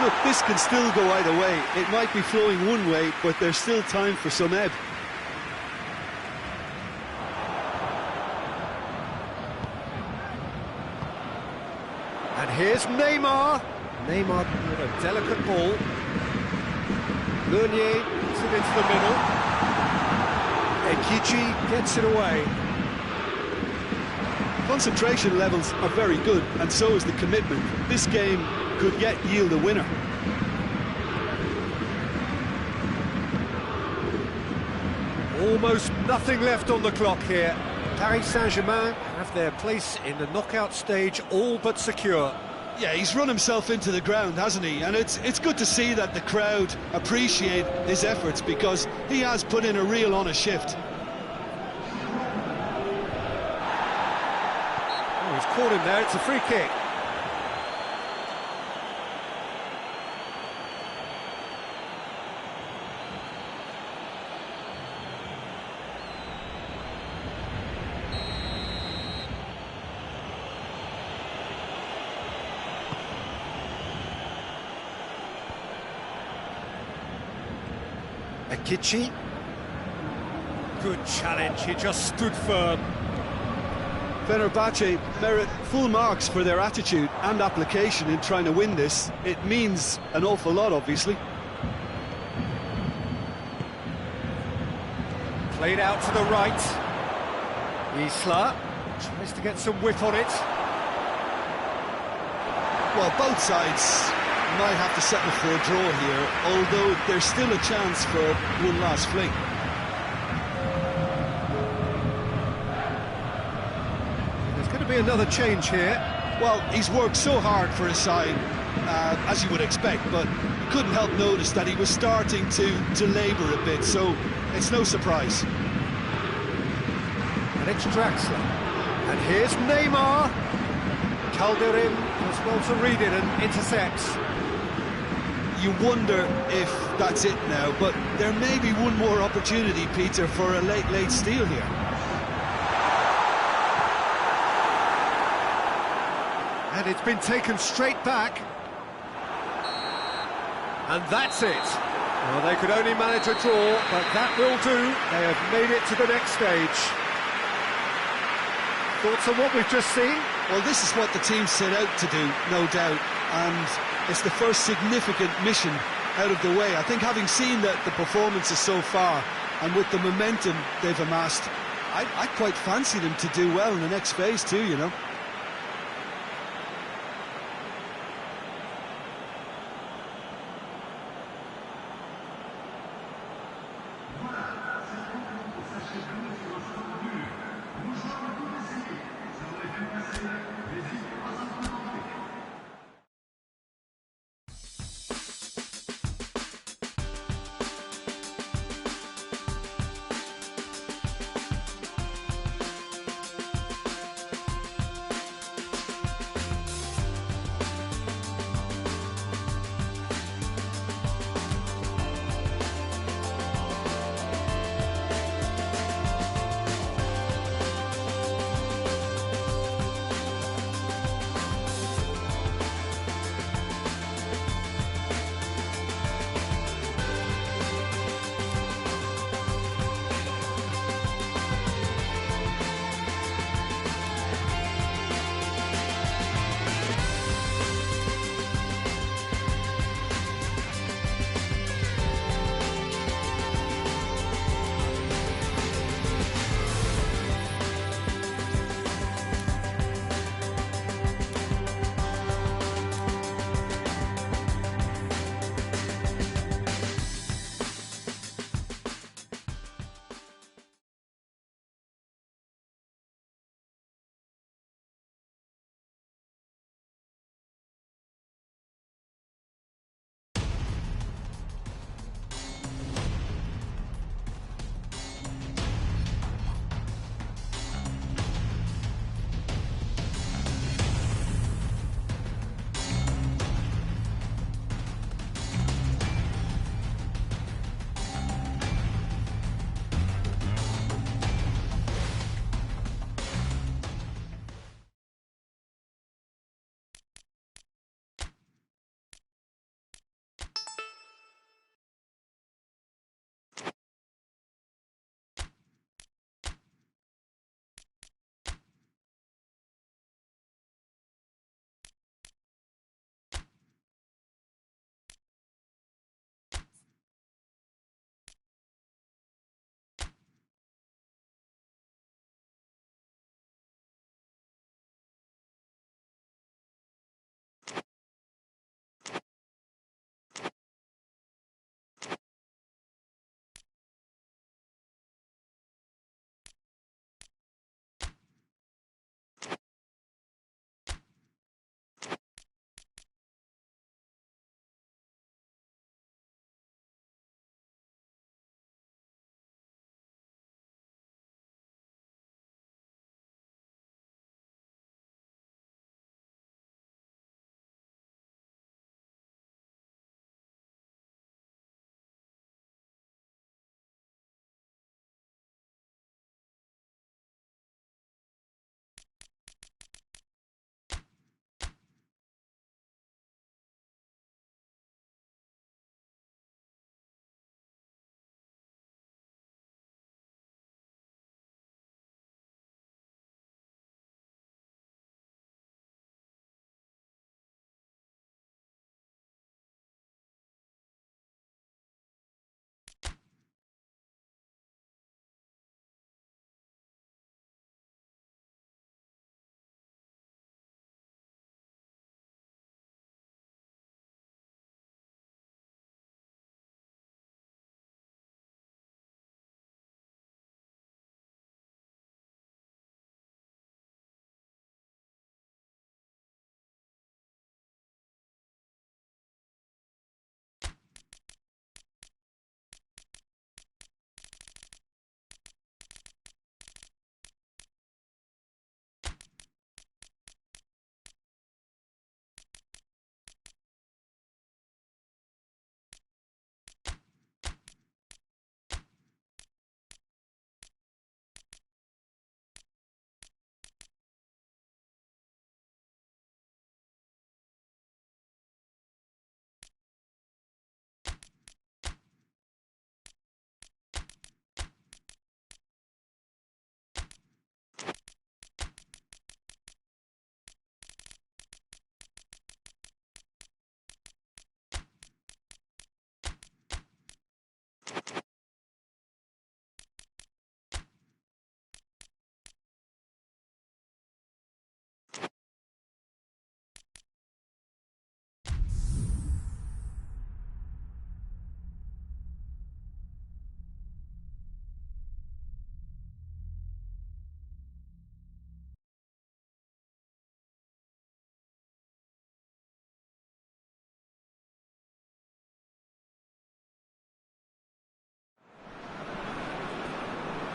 Look, this can still go either way. It might be flowing one way, but there's still time for some ebb. And here's Neymar. Neymar with a delicate ball. Meunier puts it into the middle. Ekichi gets it away. Concentration levels are very good, and so is the commitment. This game could yet yield a winner. Almost nothing left on the clock here. Paris Saint-Germain have their place in the knockout stage all but secure. Yeah, he's run himself into the ground, hasn't he? And it's good to see that the crowd appreciate his efforts, because he has put in a real honest shift. Oh, he's caught him there, it's a free kick. Akichi. Good challenge, he just stood firm. Fenerbahce merit full marks for their attitude and application in trying to win this. It means an awful lot, obviously. Played out to the right. Isla tries to get some whip on it. Well, both sides might have to settle for a draw here, although there's still a chance for one last fling. There's going to be another change here. Well, he's worked so hard for his side, as you would expect, but you couldn't help notice that he was starting to labour a bit, so it's no surprise. And it's Draxler. And here's Neymar. Calderin does well to read it and intercepts. You wonder if that's it now, but there may be one more opportunity, Peter, for a late steal here. And it's been taken straight back. And that's it. Well, they could only manage a draw, but that will do. They have made it to the next stage. Thoughts on what we've just seen? Well, this is what the team set out to do, no doubt, and it's the first significant mission out of the way. I think having seen the performances so far, and with the momentum they've amassed, I quite fancy them to do well in the next phase too, you know.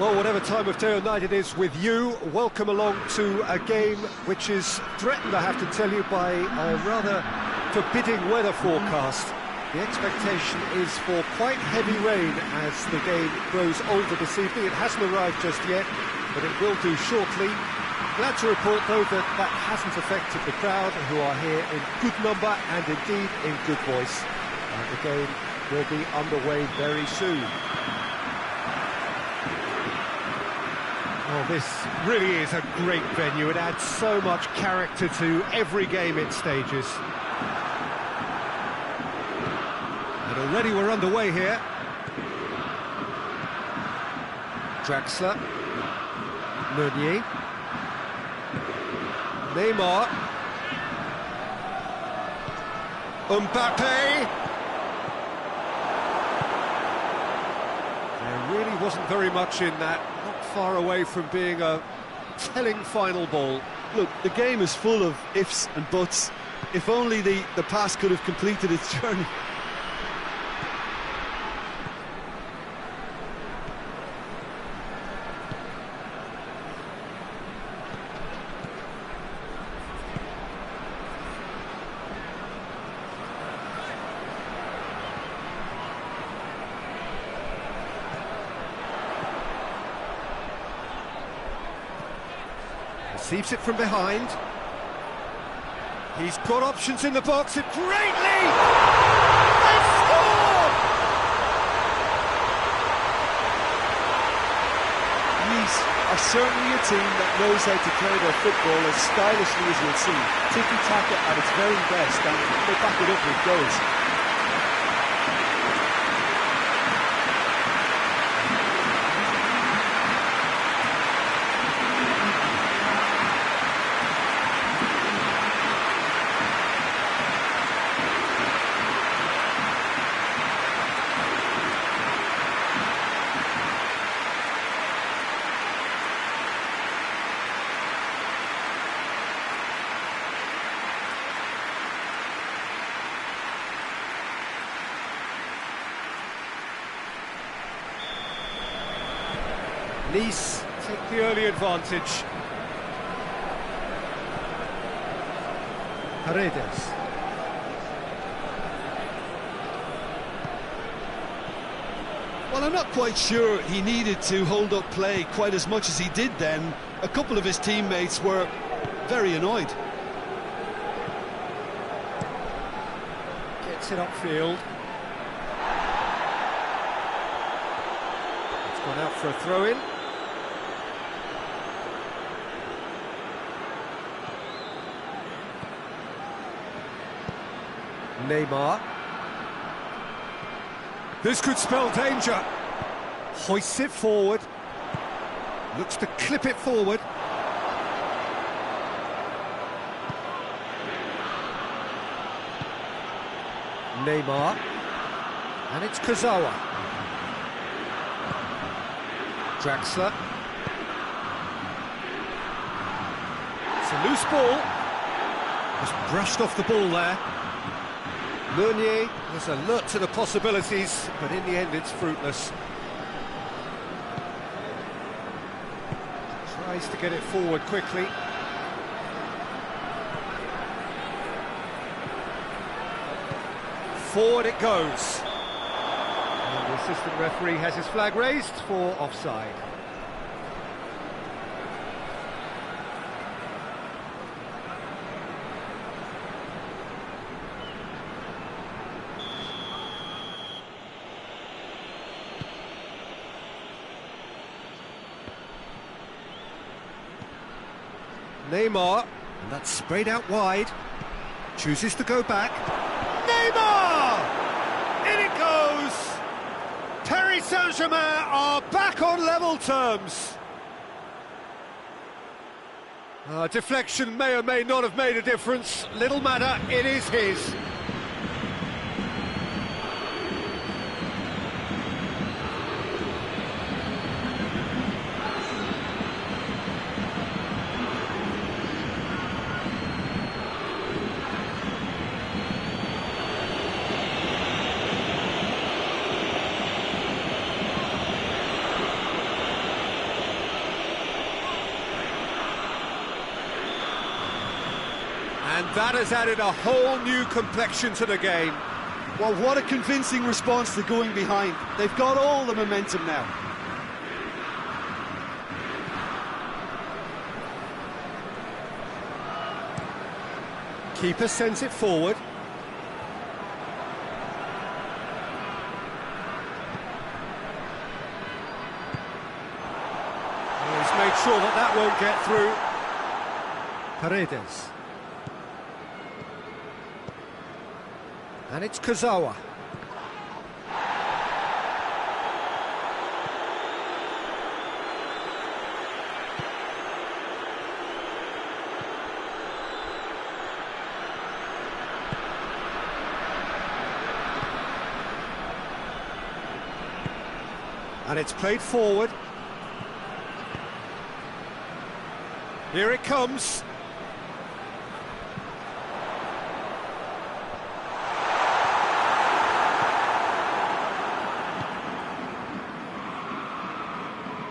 Well, whatever time of day or night it is with you, welcome along to a game which is threatened, I have to tell you, by a rather forbidding weather forecast. The expectation is for quite heavy rain as the game grows older this evening. It hasn't arrived just yet, but it will do shortly. Glad to report, though, that that hasn't affected the crowd, who are here in good number and indeed in good voice. The game will be underway very soon. Oh, this really is a great venue. It adds so much character to every game it stages. And already we're underway here. Draxler. Meunier. Neymar. Mbappe. There really wasn't very much in that. Not far away from being a telling final ball. Look, the game is full of ifs and buts. If only the pass could have completed its journey. Receives it from behind. He's got options in the box. A great lead! They score! Nice are certainly a team that knows how to play their football as stylishly as you'll see. Tiki-taka at its very best, and they back it up with goals. Nice take the early advantage. Paredes. Well, I'm not quite sure he needed to hold up play quite as much as he did then. A couple of his teammates were very annoyed. Gets it upfield. It's gone out for a throw-in. Neymar. This could spell danger. Hoists it forward. Looks to clip it forward. Neymar. And it's Kurzawa. Draxler. It's a loose ball. Just brushed off the ball there. Meunier was alert to the possibilities, but in the end it's fruitless. Tries to get it forward quickly. Forward it goes. And the assistant referee has his flag raised for offside. Neymar, and that's sprayed out wide, chooses to go back. Neymar! In it goes! Paris Saint-Germain are back on level terms. Deflection may or may not have made a difference. Little matter, it is his. And that has added a whole new complexion to the game. Well, what a convincing response to going behind. They've got all the momentum now. Keeper sends it forward. He's made sure that that won't get through. Paredes. And it's Kurzawa. And it's played forward. Here it comes.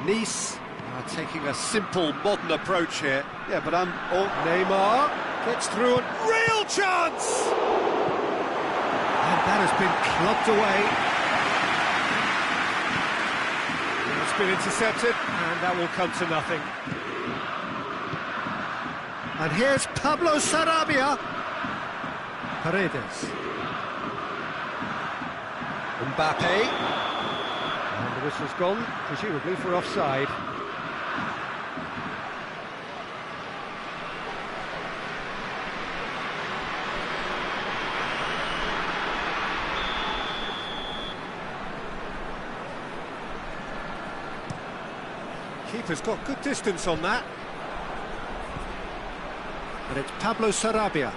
Nice are taking a simple, modern approach here. Yeah, but Neymar gets through and real chance! And that has been clubbed away. It's been intercepted, and that will come to nothing. And here's Pablo Sarabia. Paredes. Mbappe. And the whistle's gone, presumably for offside. Keeper's got good distance on that. And it's Pablo Sarabia.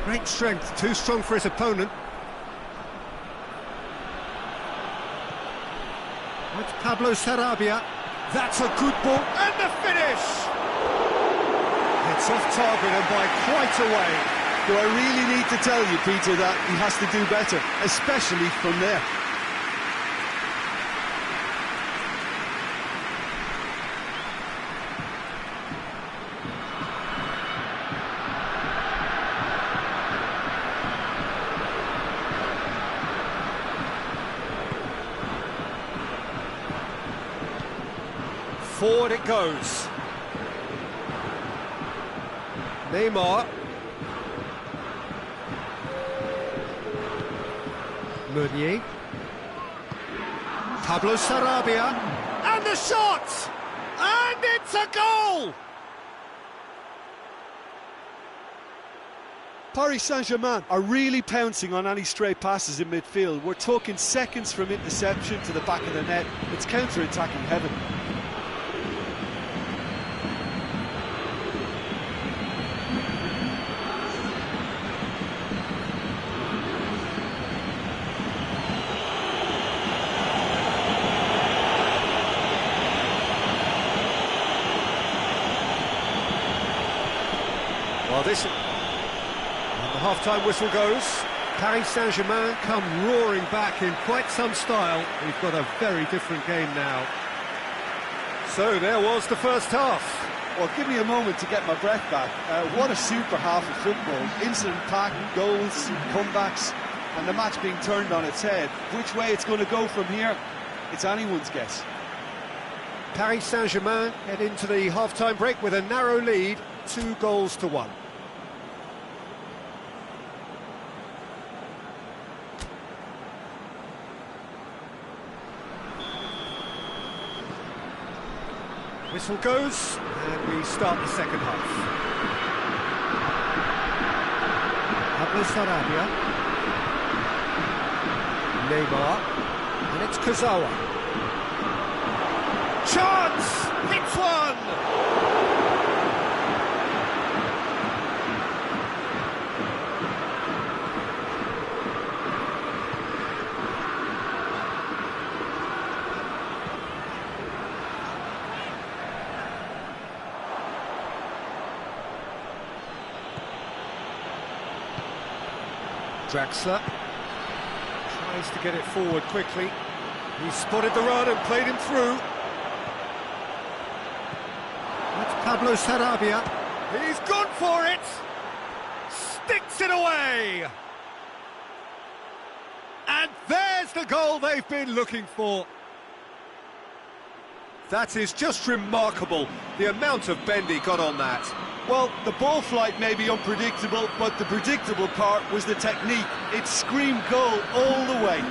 Great strength, too strong for his opponent. It's Pablo Sarabia. That's a good ball, and the finish! It's off target and by quite a way. do I really need to tell you, Peter, that he has to do better, especially from there? Forward it goes. Neymar. Meunier. Pablo Sarabia. And the shot! And it's a goal! Paris Saint-Germain are really pouncing on any stray passes in midfield. We're talking seconds from interception to the back of the net. It's counter-attacking heaven. Well, this... And the half-time whistle goes. Paris Saint-Germain come roaring back in quite some style. We've got a very different game now. So there was the first half. Well, give me a moment to get my breath back. What a super half of football. Incident-packed, goals, comebacks, and the match being turned on its head. Which way it's going to go from here, it's anyone's guess. Paris Saint-Germain head into the half-time break with a narrow lead, 2-1. Whistle goes, and we start the second half. Pablo Sarabia. Neymar. And it's Kurzawa. Chance! Hits one! Draxler tries to get it forward quickly. He spotted the run and played him through. That's Pablo Sarabia. He's gone for it! Sticks it away! And there's the goal they've been looking for. That is just remarkable, the amount of bend he got on that. Well, the ball flight may be unpredictable, but the predictable part was the technique. It screamed goal all the way.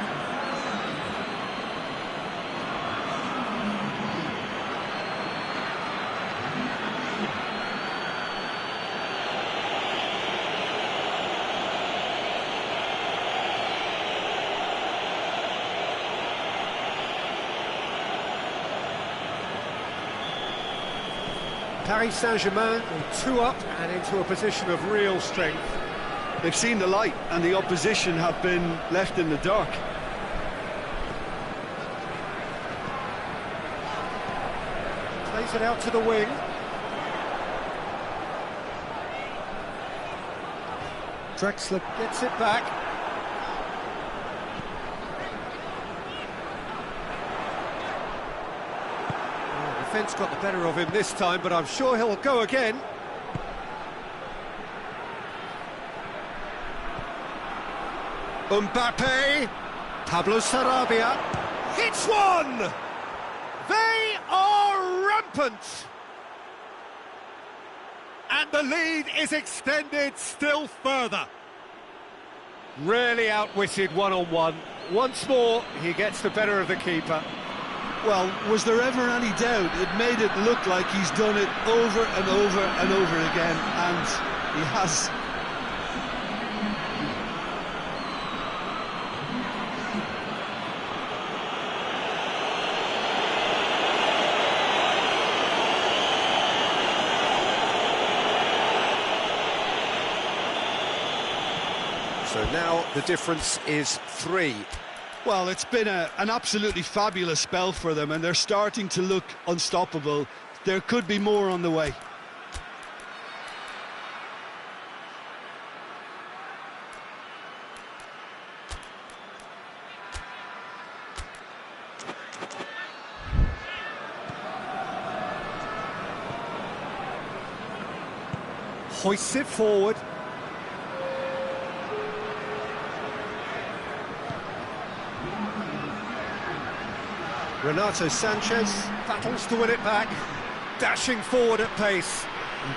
Paris Saint-Germain 2 up and into a position of real strength. They've seen the light and the opposition have been left in the dark. Plays it out to the wing. Drexler gets it back. Defence got the better of him this time, but I'm sure he'll go again. Mbappe, Pablo Sarabia, hits one! They are rampant! And the lead is extended still further. Really outwitted one-on-one. Once more, he gets the better of the keeper. Well, was there ever any doubt? It made it look like he's done it over and over and over again, and he has. So now the difference is 3. Well, it's been an absolutely fabulous spell for them, and they're starting to look unstoppable. There could be more on the way. Hoists it forward. Renato Sanchez battles to win it back, dashing forward at pace.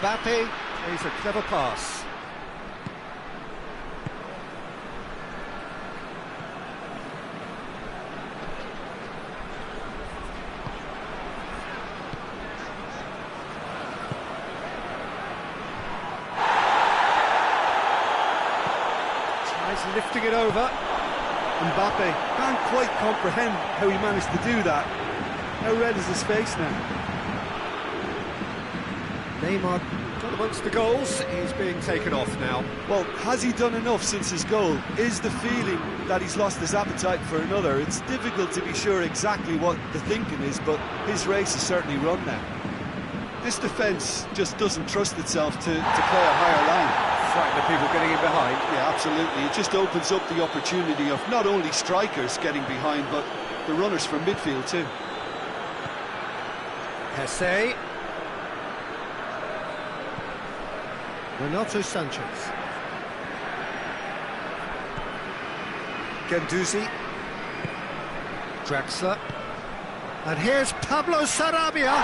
Mbappe plays a clever pass. Tries lifting it over. Mbappe can't quite comprehend how he managed to do that. How red is his face now? Neymar got amongst the goals. He's being taken off now. Well, has he done enough since his goal? Is the feeling that he's lost his appetite for another? It's difficult to be sure exactly what the thinking is, but his race is certainly run now. This defence just doesn't trust itself to play a higher line. Frightened of people getting in behind. Yeah, absolutely. It just opens up the opportunity of not only strikers getting behind, but the runners from midfield too. Pes. Renato Sanchez. Guendouzi. Drexler. And here's Pablo Sarabia.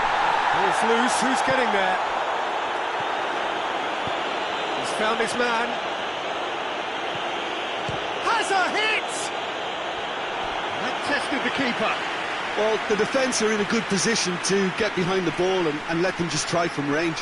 It's loose. Who's getting there? Found his man. Has a hit! That tested the keeper. Well, the defence are in a good position to get behind the ball and let them just try from range.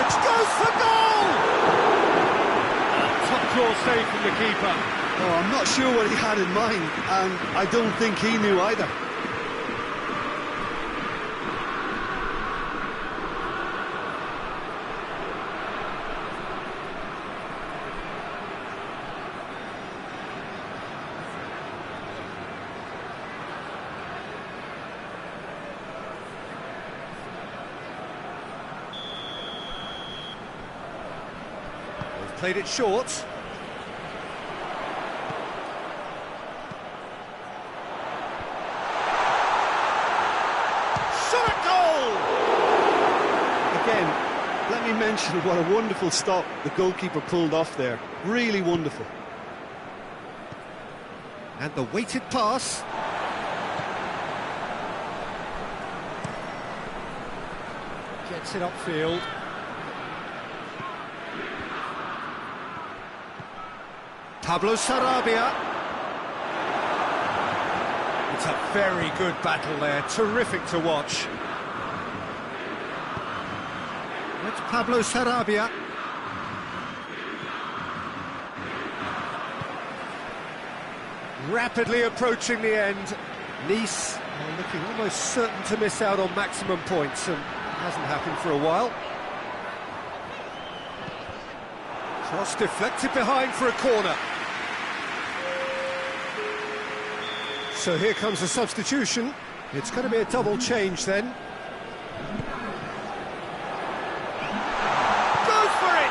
Goes for goal! Top claw save from the keeper. Oh, I'm not sure what he had in mind, and I don't think he knew either. Played it short. Shot at goal! Again, let me mention what a wonderful stop the goalkeeper pulled off there. Really wonderful. And the weighted pass. Gets it upfield. Pablo Sarabia. It's a very good battle there, terrific to watch. It's Pablo Sarabia. Rapidly approaching the end. Nice are looking almost certain to miss out on maximum points, and hasn't happened for a while. Cross deflected behind for a corner. So here comes a substitution. It's going to be a double change then. Goes for it!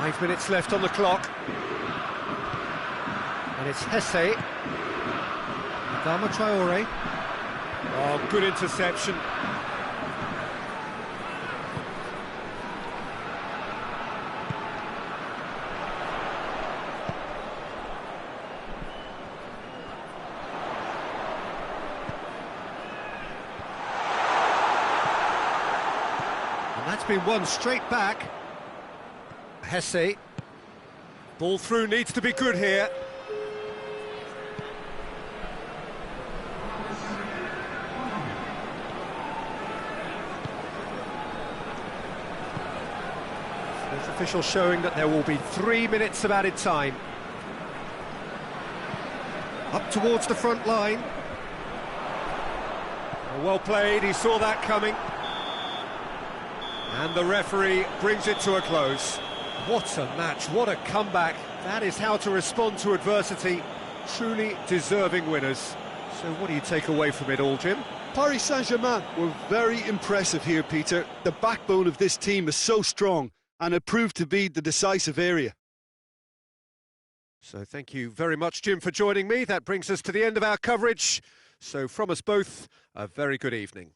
Five minutes left on the clock. And it's Hesse. Adama Traore. Oh, good interception. And that's been won straight back. Hesse. Ball through needs to be good here. Fourth official showing that there will be 3 minutes of added time. Up towards the front line. Well played, he saw that coming. And the referee brings it to a close. What a match, what a comeback. That is how to respond to adversity. Truly deserving winners. So what do you take away from it all, Jim? Paris Saint-Germain were very impressive here, Peter. The backbone of this team is so strong, and it proved to be the decisive area. So thank you very much, Jim, for joining me. That brings us to the end of our coverage. So from us both, a very good evening.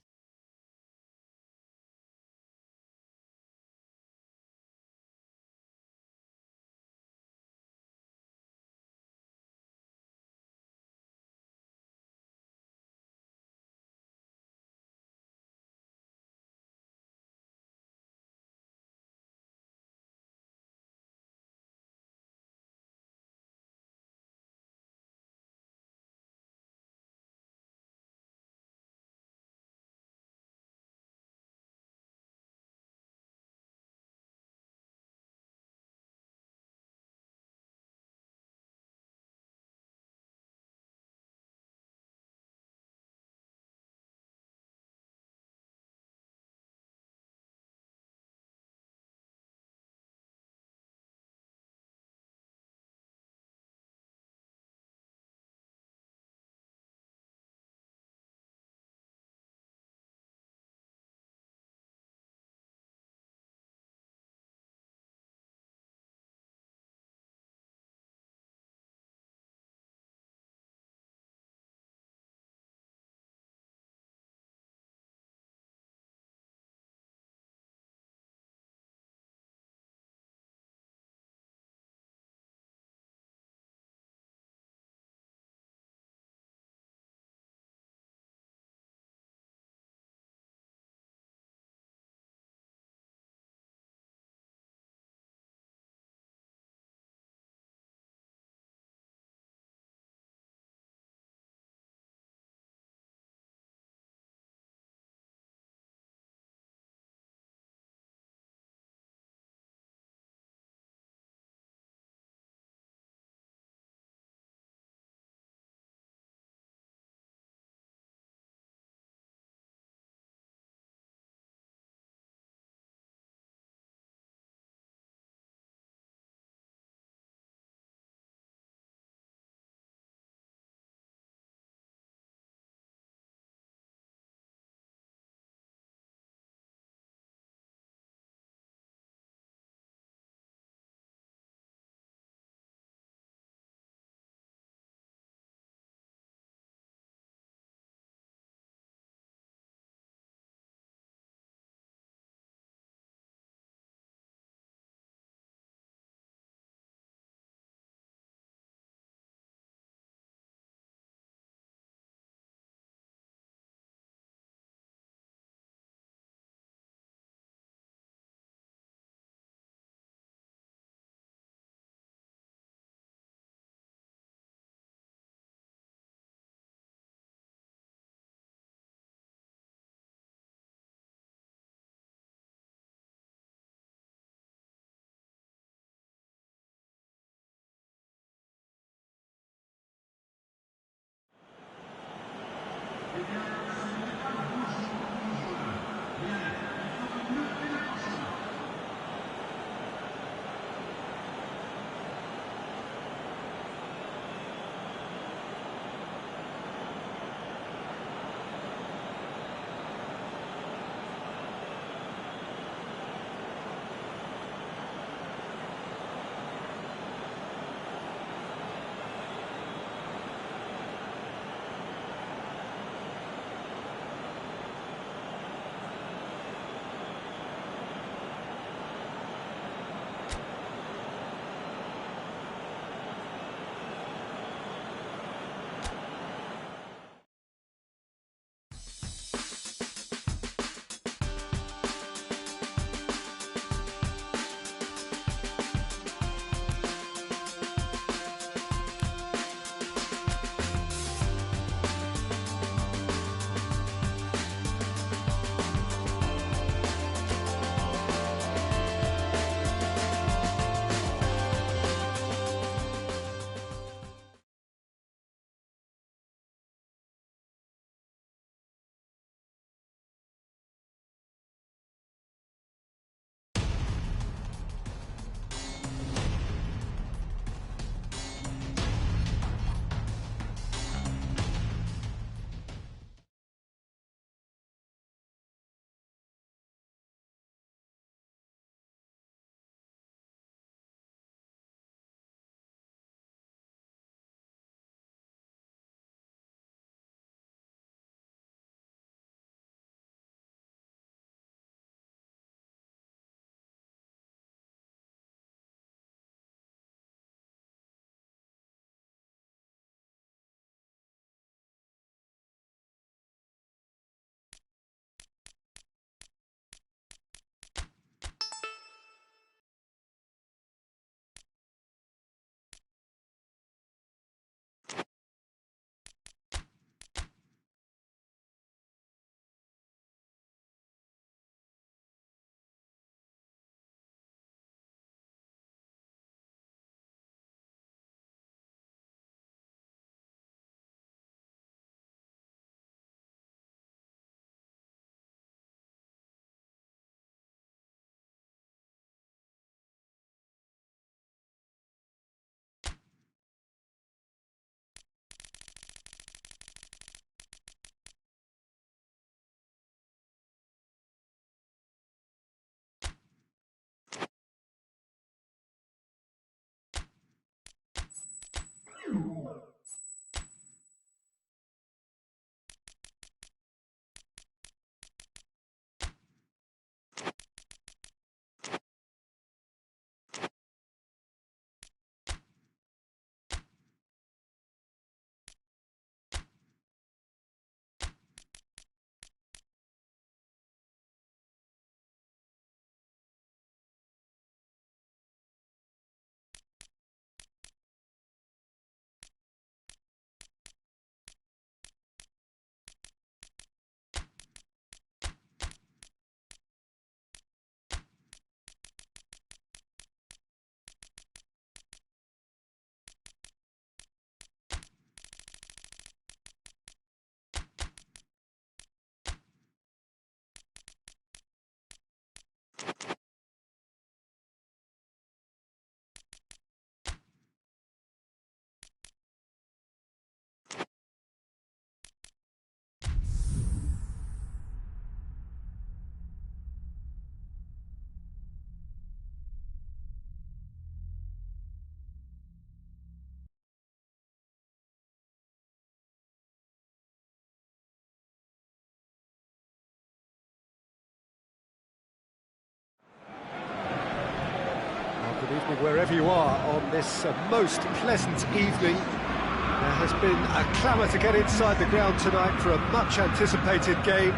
listening wherever you are on this most pleasant evening. There has been a clamour to get inside the ground tonight for a much-anticipated game.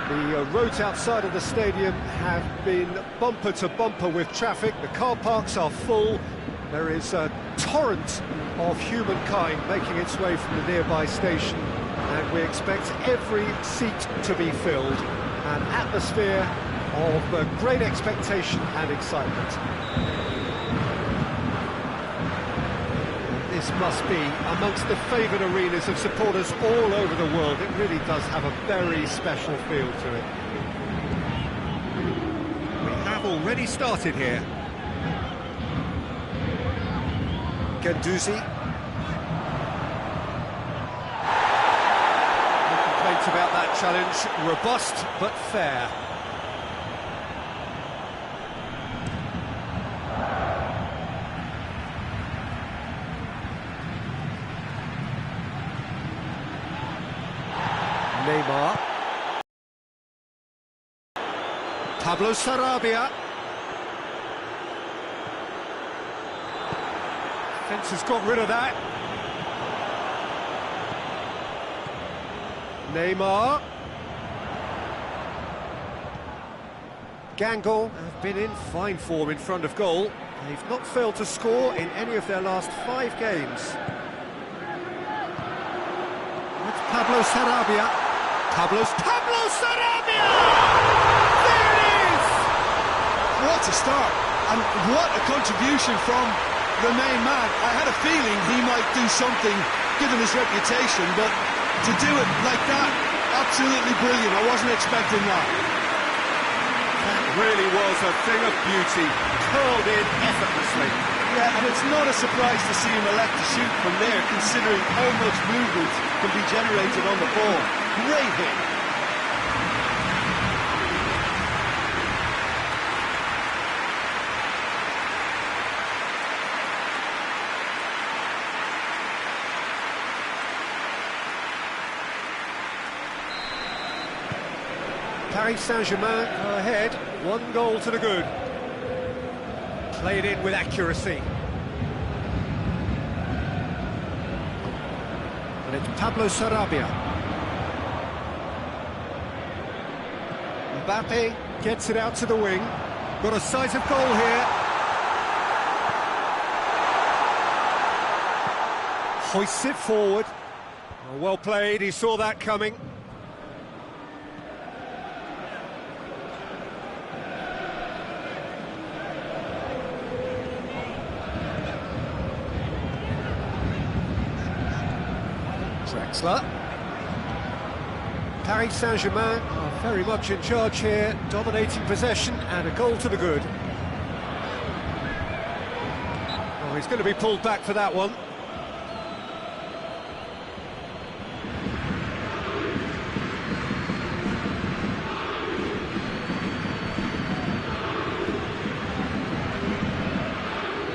The roads outside of the stadium have been bumper to bumper with traffic. The car parks are full. There is a torrent of humankind making its way from the nearby station, and we expect every seat to be filled. An atmosphere of great expectation and excitement. This must be amongst the favoured arenas of supporters all over the world. It really does have a very special feel to it. We have already started here. Guendouzi. No complaints about that challenge. Robust but fair. Neymar. Pablo Sarabia. Fence has got rid of that. Neymar. Gangle have been in fine form in front of goal. They've not failed to score in any of their last 5 games. That's Pablo Sarabia. Pablo Sarabia! There it is! What a start, and what a contribution from the main man. I had a feeling he might do something, given his reputation, but to do it like that, absolutely brilliant. I wasn't expecting that. That really was a thing of beauty, curled in effortlessly. Yeah, and it's not a surprise to see him elect to shoot from there, considering how much movement can be generated on the ball. Great hit. Paris Saint-Germain are ahead, 1 goal to the good. Played in with accuracy. And it's Pablo Sarabia. Mbappe gets it out to the wing. Got a sight of goal here. Hoists it forward. Well played, he saw that coming. Draxler. Paris Saint-Germain are very much in charge here, dominating possession, and a goal to the good. Oh, he's going to be pulled back for that one.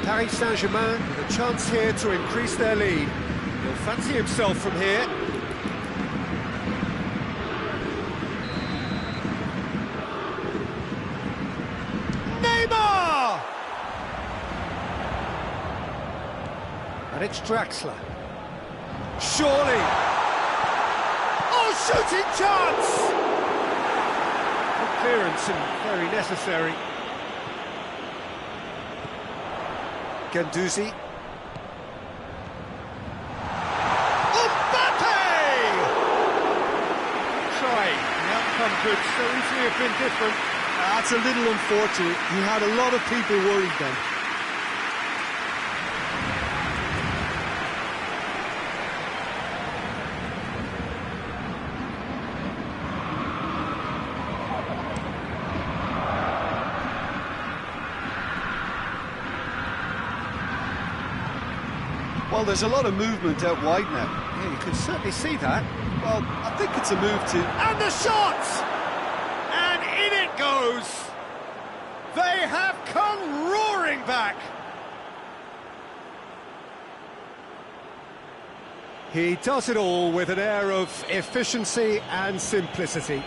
Paris Saint-Germain with a chance here to increase their lead. He'll fancy himself from here. Neymar! And it's Draxler. Surely! Oh, shooting chance! Good clearance and very necessary. Guendouzi. Could so easily have been different. That's a little unfortunate. He had a lot of people worried then. Well, there's a lot of movement out wide now. Yeah, you can certainly see that. Well, I think it's a move to... And the shot! And in it goes! They have come roaring back! He does it all with an air of efficiency and simplicity.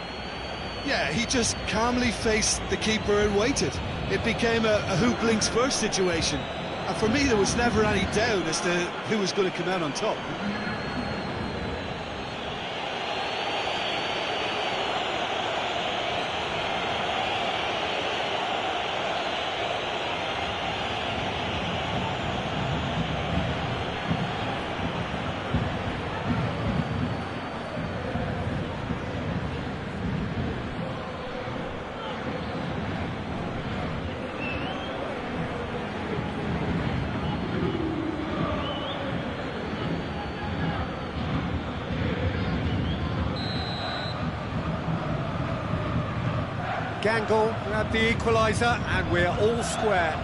Yeah, he just calmly faced the keeper and waited. it became a who blinks first situation. And for me, there was never any doubt as to who was going to come out on top. Gangle grabbed the equaliser, and we're all square.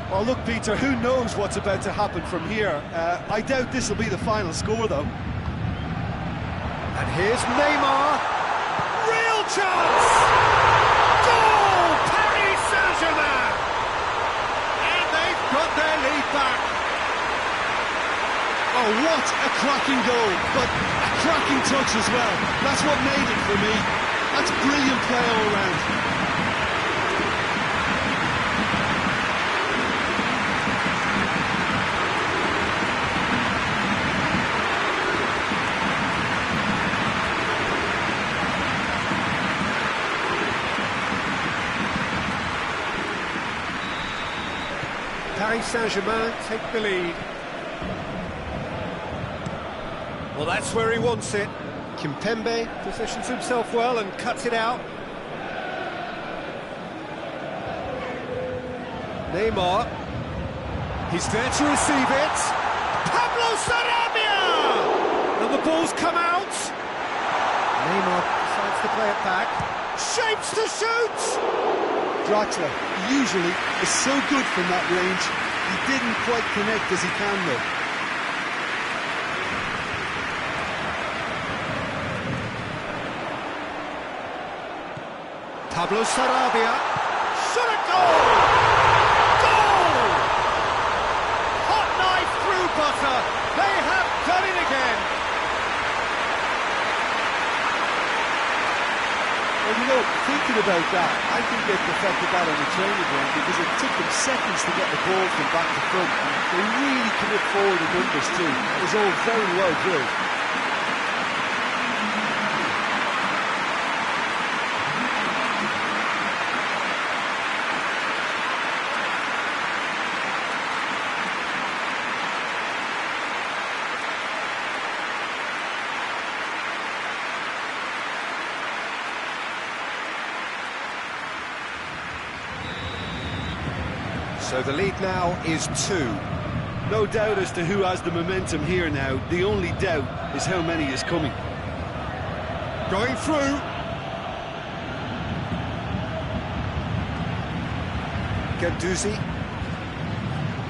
Well, look, Peter, who knows what's about to happen from here? I doubt this will be the final score, though. And here's Neymar. Real chance! Goal! Paris Saint-Germain! And they've got their lead back. Oh, what a cracking goal, but a cracking touch as well. That's what made it for me. That's brilliant play all round. Paris Saint-Germain take the lead. Well, that's where he wants it. Kimpembe positions himself well and cuts it out. Neymar. He's there to receive it. Pablo Sarabia! And the ball's come out. Neymar decides to play it back. Shapes to shoot! Draxler usually is so good from that range. He didn't quite connect as he can, though. Pablo Sarabia. Shot a goal! Goal! Hot knife through butter. They have done it again. Well, you know, thinking about that, I think they perfected that on the training ground because it took them seconds to get the ball from back to front. They really commit forward in numbers too. It was all very well drilled. So the lead now is 2. No doubt as to who has the momentum here now. The only doubt is how many is coming. Going through. Guendouzi.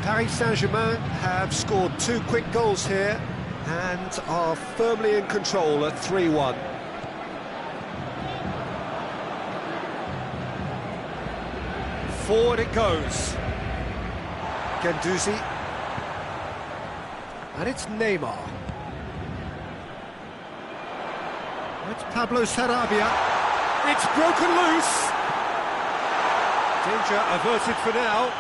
Paris Saint-Germain have scored 2 quick goals here and are firmly in control at 3-1. Forward it goes. Guendouzi. And it's Neymar. It's Pablo Sarabia. It's broken loose. Danger averted for now.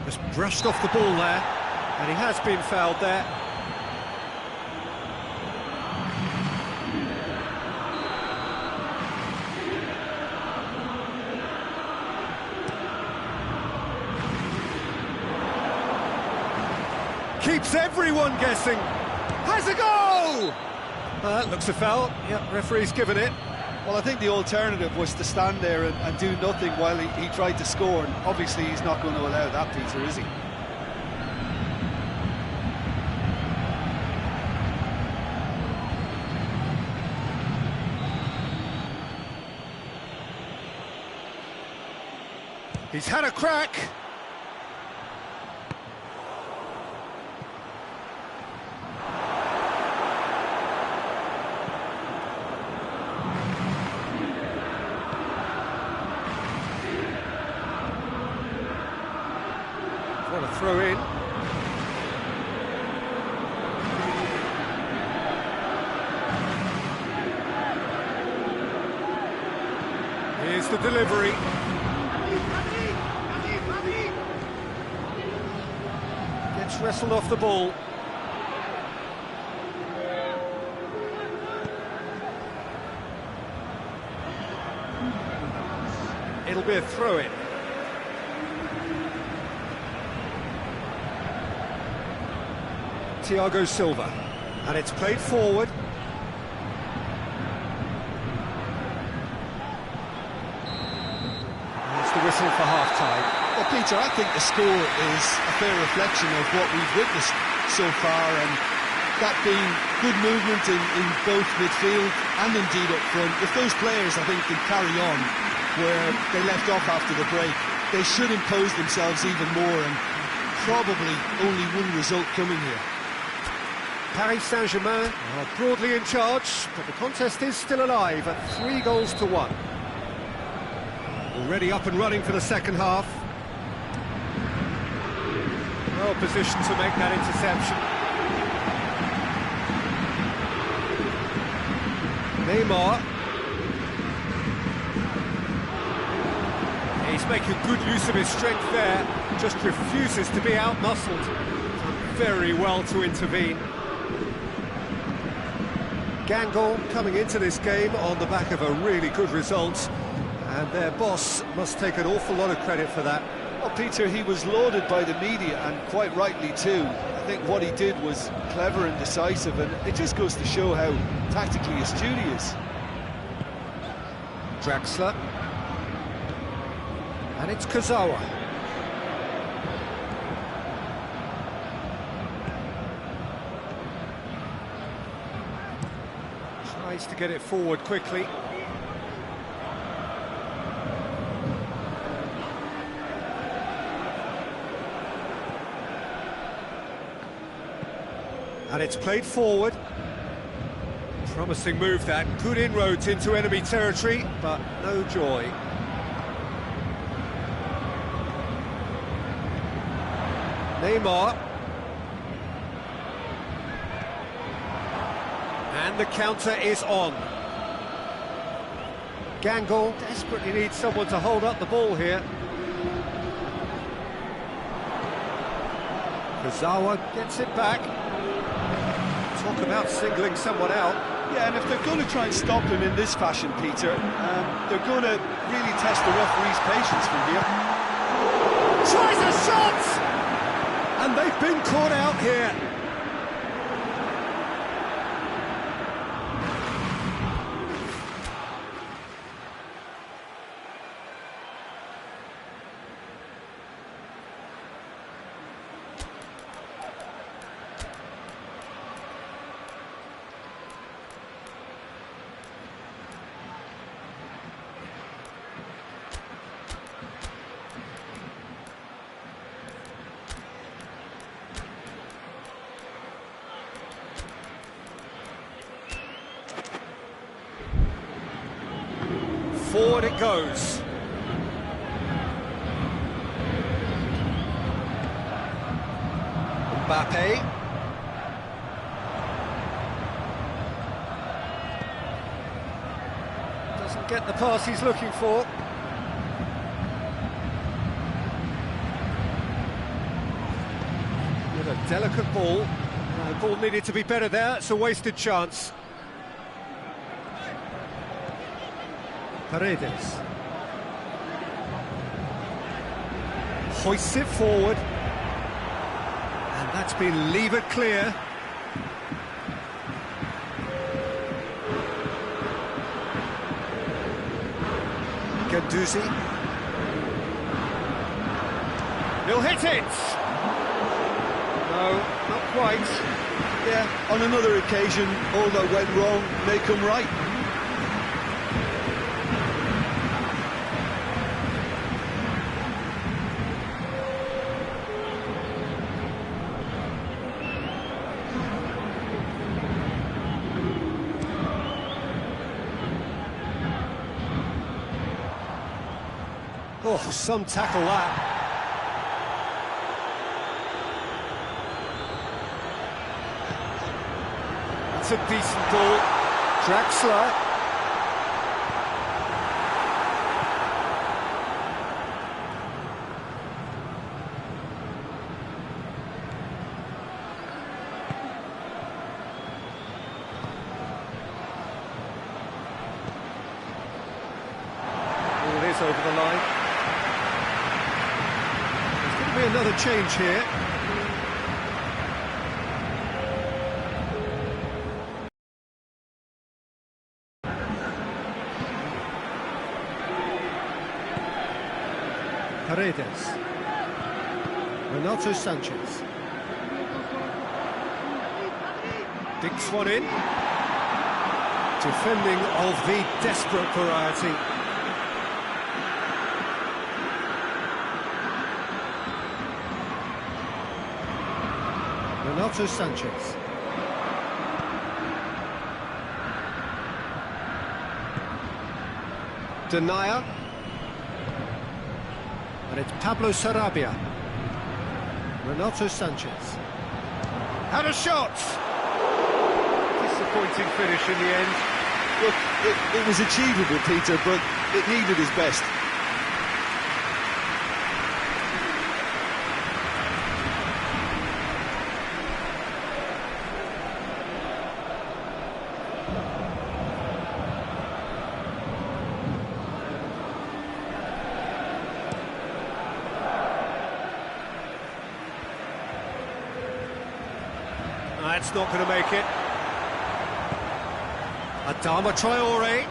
Just brushed off the ball there, and he has been fouled there. Keeps everyone guessing. Has a goal! That looks a foul. Yep, referee's given it. Well, I think the alternative was to stand there and do nothing while he tried to score, and obviously he's not going to allow that, Peter, is he? He's had a crack. What a throw in. is the delivery. Gets wrestled off the ball. It'll be a throw-in. Thiago Silva, and it's played forward. That's the whistle for half-time. Well, Peter, I think the score is a fair reflection of what we've witnessed so far, and that being good movement in both midfield and indeed up front. If those players, I think, can carry on where they left off after the break, they should impose themselves even more, and probably only one result coming here. Paris Saint-Germain are broadly in charge, but the contest is still alive at 3-1. Already up and running for the second half. Well positioned to make that interception. Neymar. He's making good use of his strength there, just refuses to be out-muscled. Done very well to intervene. Gangle coming into this game on the back of a really good result, and their boss must take an awful lot of credit for that. Well, Peter, he was lauded by the media, and quite rightly too. I think what he did was clever and decisive, and it just goes to show how tactically astute he is. Draxler. And it's Kurzawa. Tries to get it forward quickly. And it's played forward. Promising move that. Good inroads into enemy territory, but no joy. Neymar. And the counter is on. Gangle desperately needs someone to hold up the ball here. Kurzawa gets it back. Talk about singling someone out. Yeah, and if they're going to try and stop him in this fashion, Peter, they're going to really test the referee's patience from here. Tries a shot! And they've been caught out here. Forward it goes. Mbappe. Doesn't get the pass he's looking for. With a delicate ball. The ball needed to be better there. It's a wasted chance. Paredes hoists it forward, and that's been levered clear. Guendouzi. He'll hit it! No, not quite. Yeah, on another occasion, all that went wrong may come right. Oh, some tackle that. It's a decent ball. Draxler. pass over the line. There's going to be another change here. Paredes. Renato Sanchez. Digs one in. Defending of the desperate variety. Renato Sanchez. Denier. And it's Pablo Sarabia. Renato Sanchez. Had a shot! Disappointing finish in the end. Look, it was achievable, Peter, but it needed his best. That's not going to make it. Adama Traore.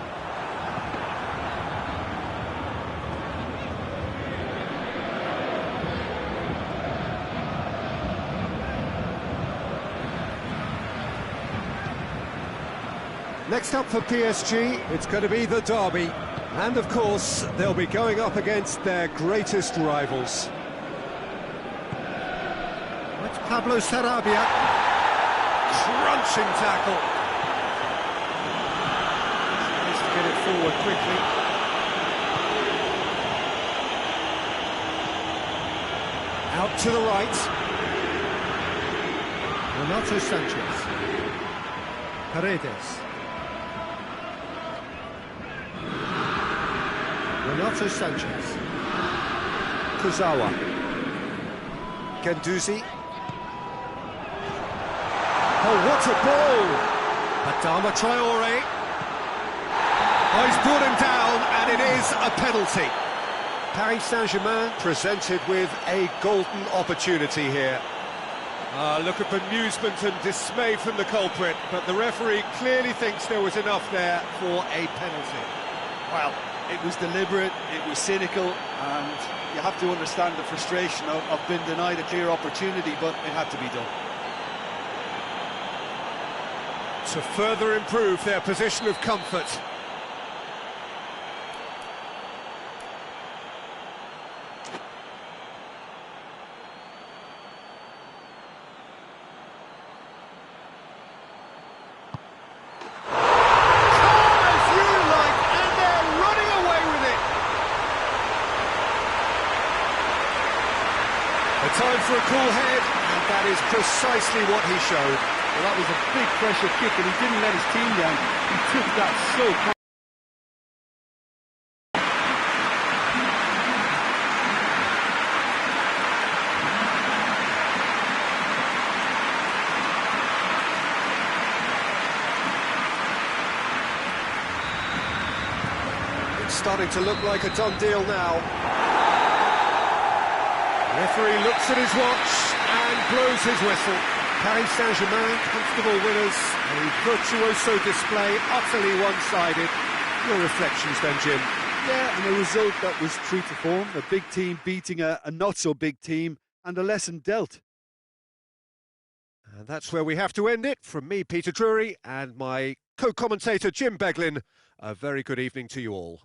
Next up for PSG, it's going to be the derby. And of course, they'll be going up against their greatest rivals. It's Pablo Sarabia. Crunching tackle. Tries to get it forward quickly. Out to the right. Renato Sanchez. Paredes. Renato Sanchez. Kurzawa. Guendouzi. Oh, what a ball! Adama Traore. Oh, he's brought him down, and it is a penalty. Paris Saint-Germain presented with a golden opportunity here. Look at bemusement and dismay from the culprit, but the referee clearly thinks there was enough there for a penalty. Well, it was deliberate, it was cynical, and you have to understand the frustration of being denied a clear opportunity, but it had to be done. To further improve their position of comfort. Time for a cool head, and that is precisely what he showed. Well, that was a big pressure kick, and he didn't let his team down. He took that so It's starting to look like a done deal now. Referee looks at his watch and blows his whistle. Paris Saint-Germain, comfortable winners. A virtuoso display, utterly one-sided. Your reflections then, Jim? Yeah, and a result that was true to form. A big team beating a not-so-big team, and a lesson dealt. And that's where we have to end it. From me, Peter Drury, and my co-commentator, Jim Beglin. A very good evening to you all.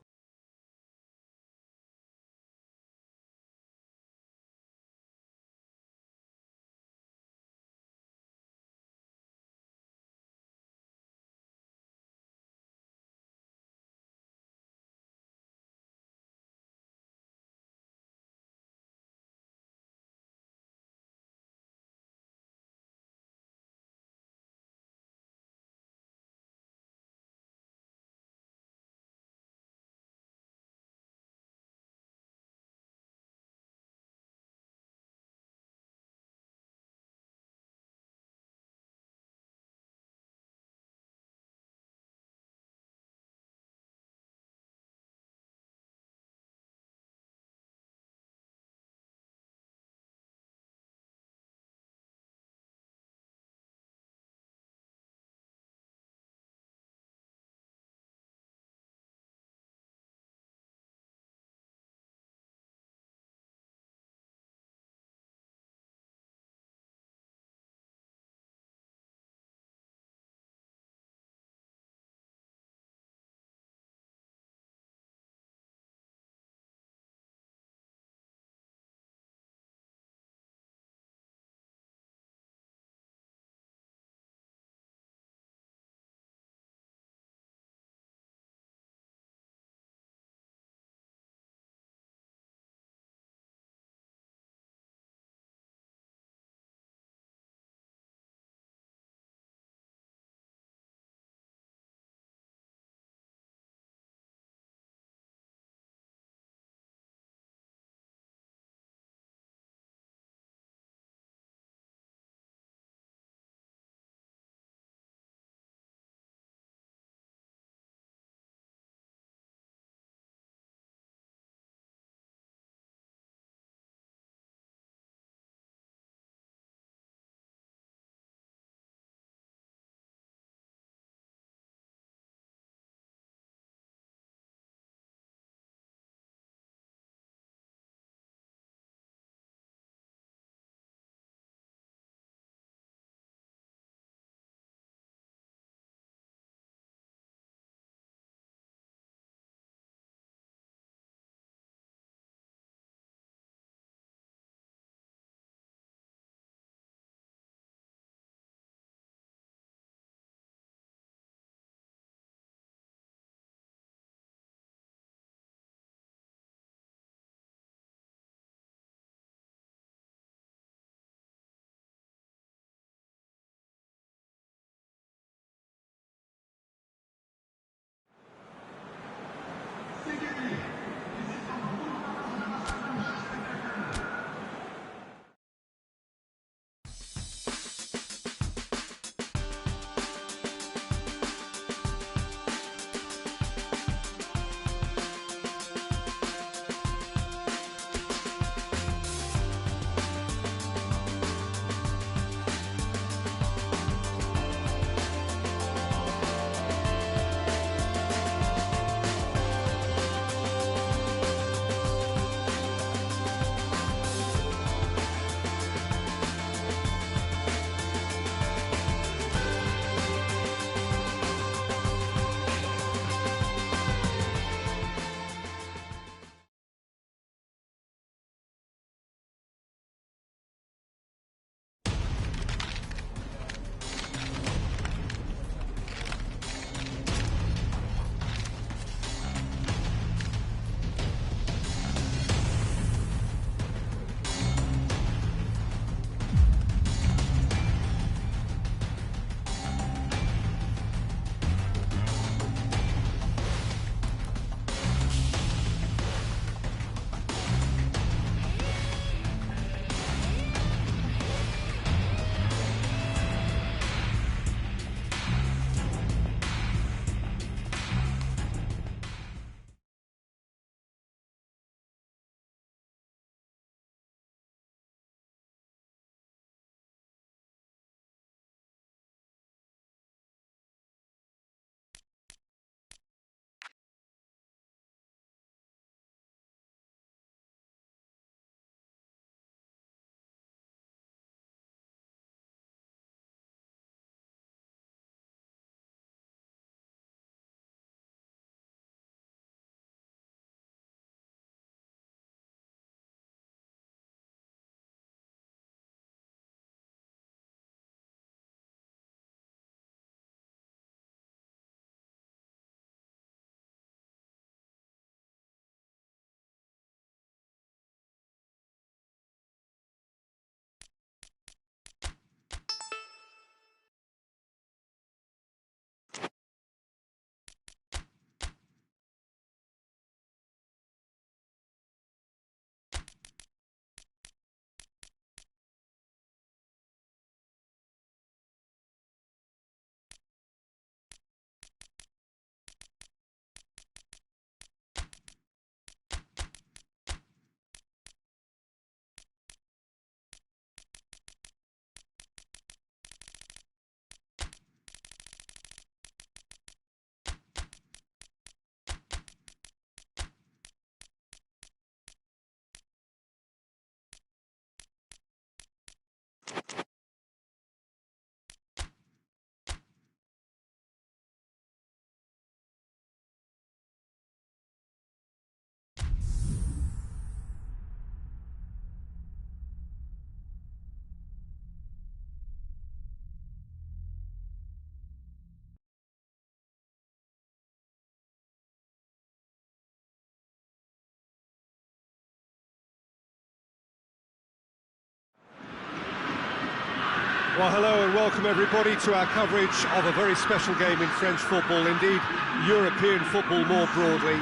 Well, hello and welcome everybody to our coverage of a very special game in French football, indeed European football more broadly.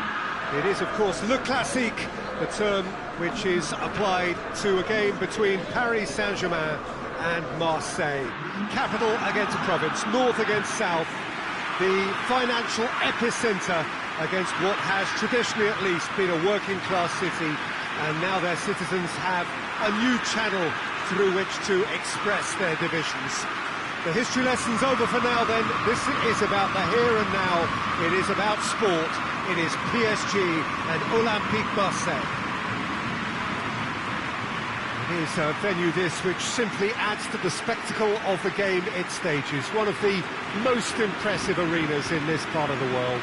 It is, of course, Le Classique, the term which is applied to a game between Paris Saint-Germain and Marseille. Capital against province, north against south, the financial epicentre against what has traditionally at least been a working-class city, and now their citizens have a new channel through which to express their divisions. The history lesson's over for now then. This is about the here and now. It is about sport. It is PSG and Olympique Marseille. It is a venue this which simply adds to the spectacle of the game it stages. One of the most impressive arenas in this part of the world.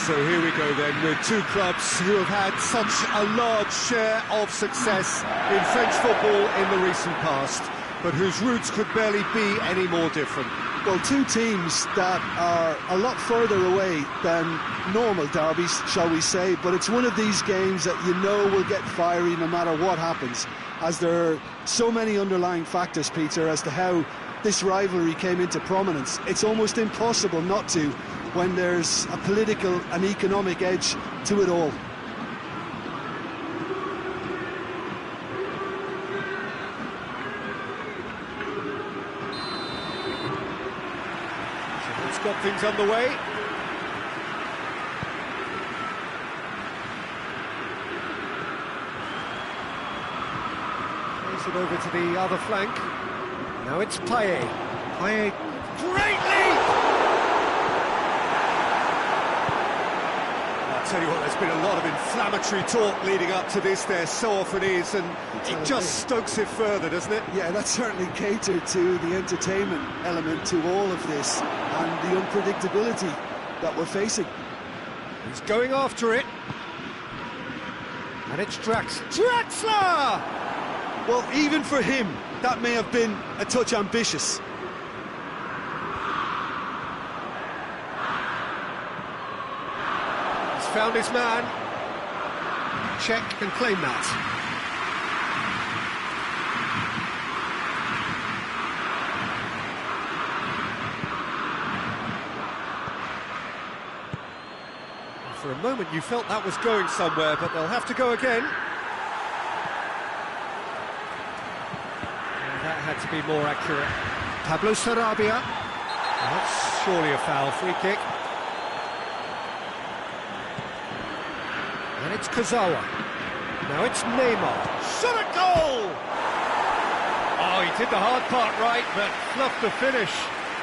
So here we go then, with two clubs who have had such a large share of success in French football in the recent past, but whose roots could barely be any more different. Well, two teams that are a lot further away than normal derbies, shall we say, but it's one of these games that you know will get fiery no matter what happens, as there are so many underlying factors, Peter, as to how this rivalry came into prominence. It's almost impossible not to, when there's a political and economic edge to it all. It's got things underway. Plays it over to the other flank. Now it's Payet. Payet, great lead! I'll tell you what, there's been a lot of inflammatory talk leading up to this. There so often is, and it just stokes it further, doesn't it? Yeah, that certainly catered to the entertainment element to all of this, and the unpredictability that we're facing. He's going after it. And it's Draxler! Well, even for him, that may have been a touch ambitious. Found his man. Check and claim that. For a moment you felt that was going somewhere, but they'll have to go again. And that had to be more accurate. Pablo Sarabia. Well, that's surely a foul. Free kick. And it's Kazawa. Now it's Neymar. Shot a goal! Oh, he did the hard part right, but fluffed the finish.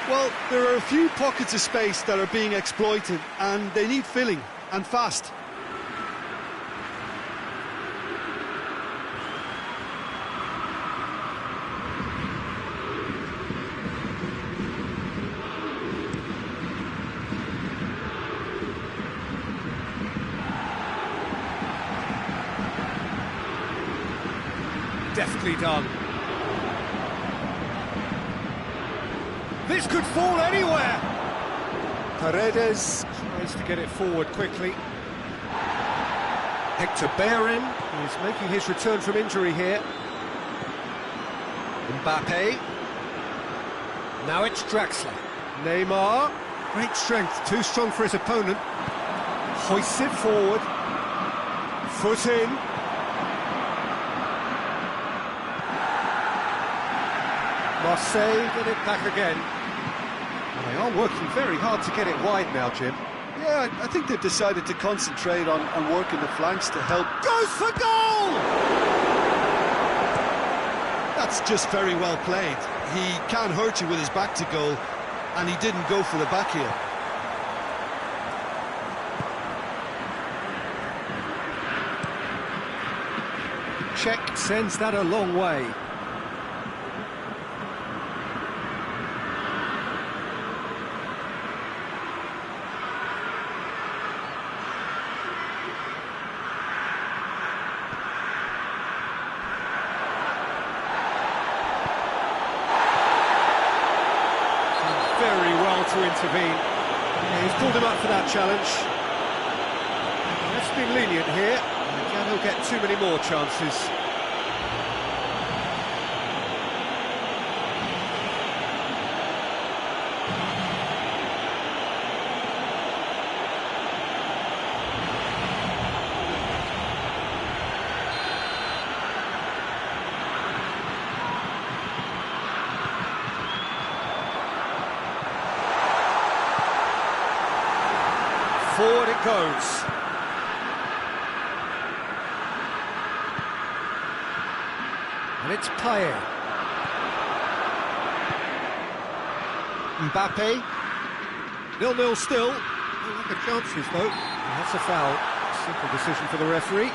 Well, there are a few pockets of space that are being exploited, and they need filling, and fast. Deftly done. This could fall anywhere. Paredes tries to get it forward quickly. Hector Bellerin is making his return from injury here. Mbappe. Now it's Draxler. Neymar. Great strength, too strong for his opponent. Hoists it forward. Foot in. Marseille get it back again. Well, they are working very hard to get it wide now, Jim. Yeah, I think they've decided to concentrate on working the flanks to help. Goes for goal! That's just very well played. He can hurt you with his back to goal, and he didn't go for the back heel. Czech sends that a long way. Very well to intervene. Yeah, he's pulled him up for that challenge. been lenient here. Again, he'll get too many more chances. Forward it goes. And it's Payet. Mbappe. 0-0 still. Don't like the chances though. And that's a foul. Simple decision for the referee.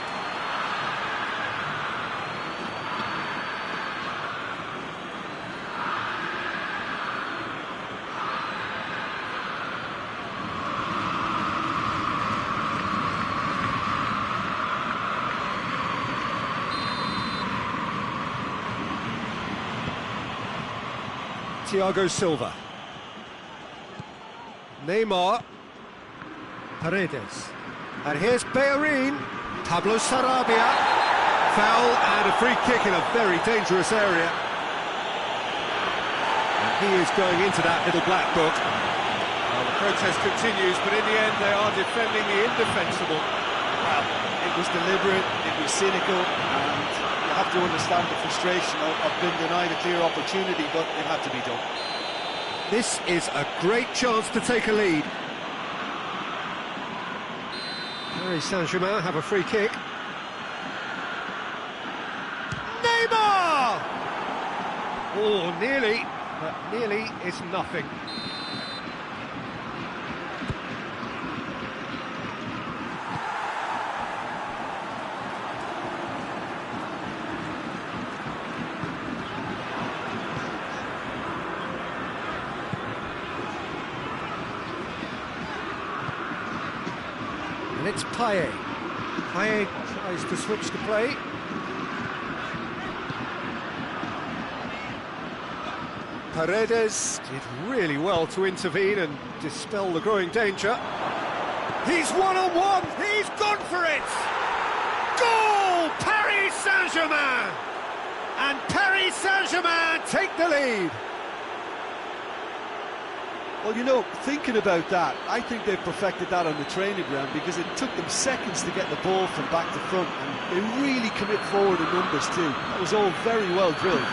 Thiago Silva. Neymar. Paredes. And here's Bellerin. Pablo Sarabia. Foul and a free kick in a very dangerous area. And he is going into that little black book. Well, the protest continues, but in the end they are defending the indefensible. Well, it was deliberate, it was cynical, and you have to understand the frustration of being denied a clear opportunity, but it had to be done. This is a great chance to take a lead. Paris Saint-Germain have a free kick. Neymar! Oh, nearly, but nearly is nothing. And it's Payet. Payet tries to switch the play. Paredes did really well to intervene and dispel the growing danger. He's one-on-one! He's gone for it! Goal! Paris Saint-Germain! And Paris Saint-Germain take the lead! Well, you know, thinking about that, I think they've perfected that on the training ground because it took them seconds to get the ball from back to front, and they really commit forward in numbers too. That was all very well drilled.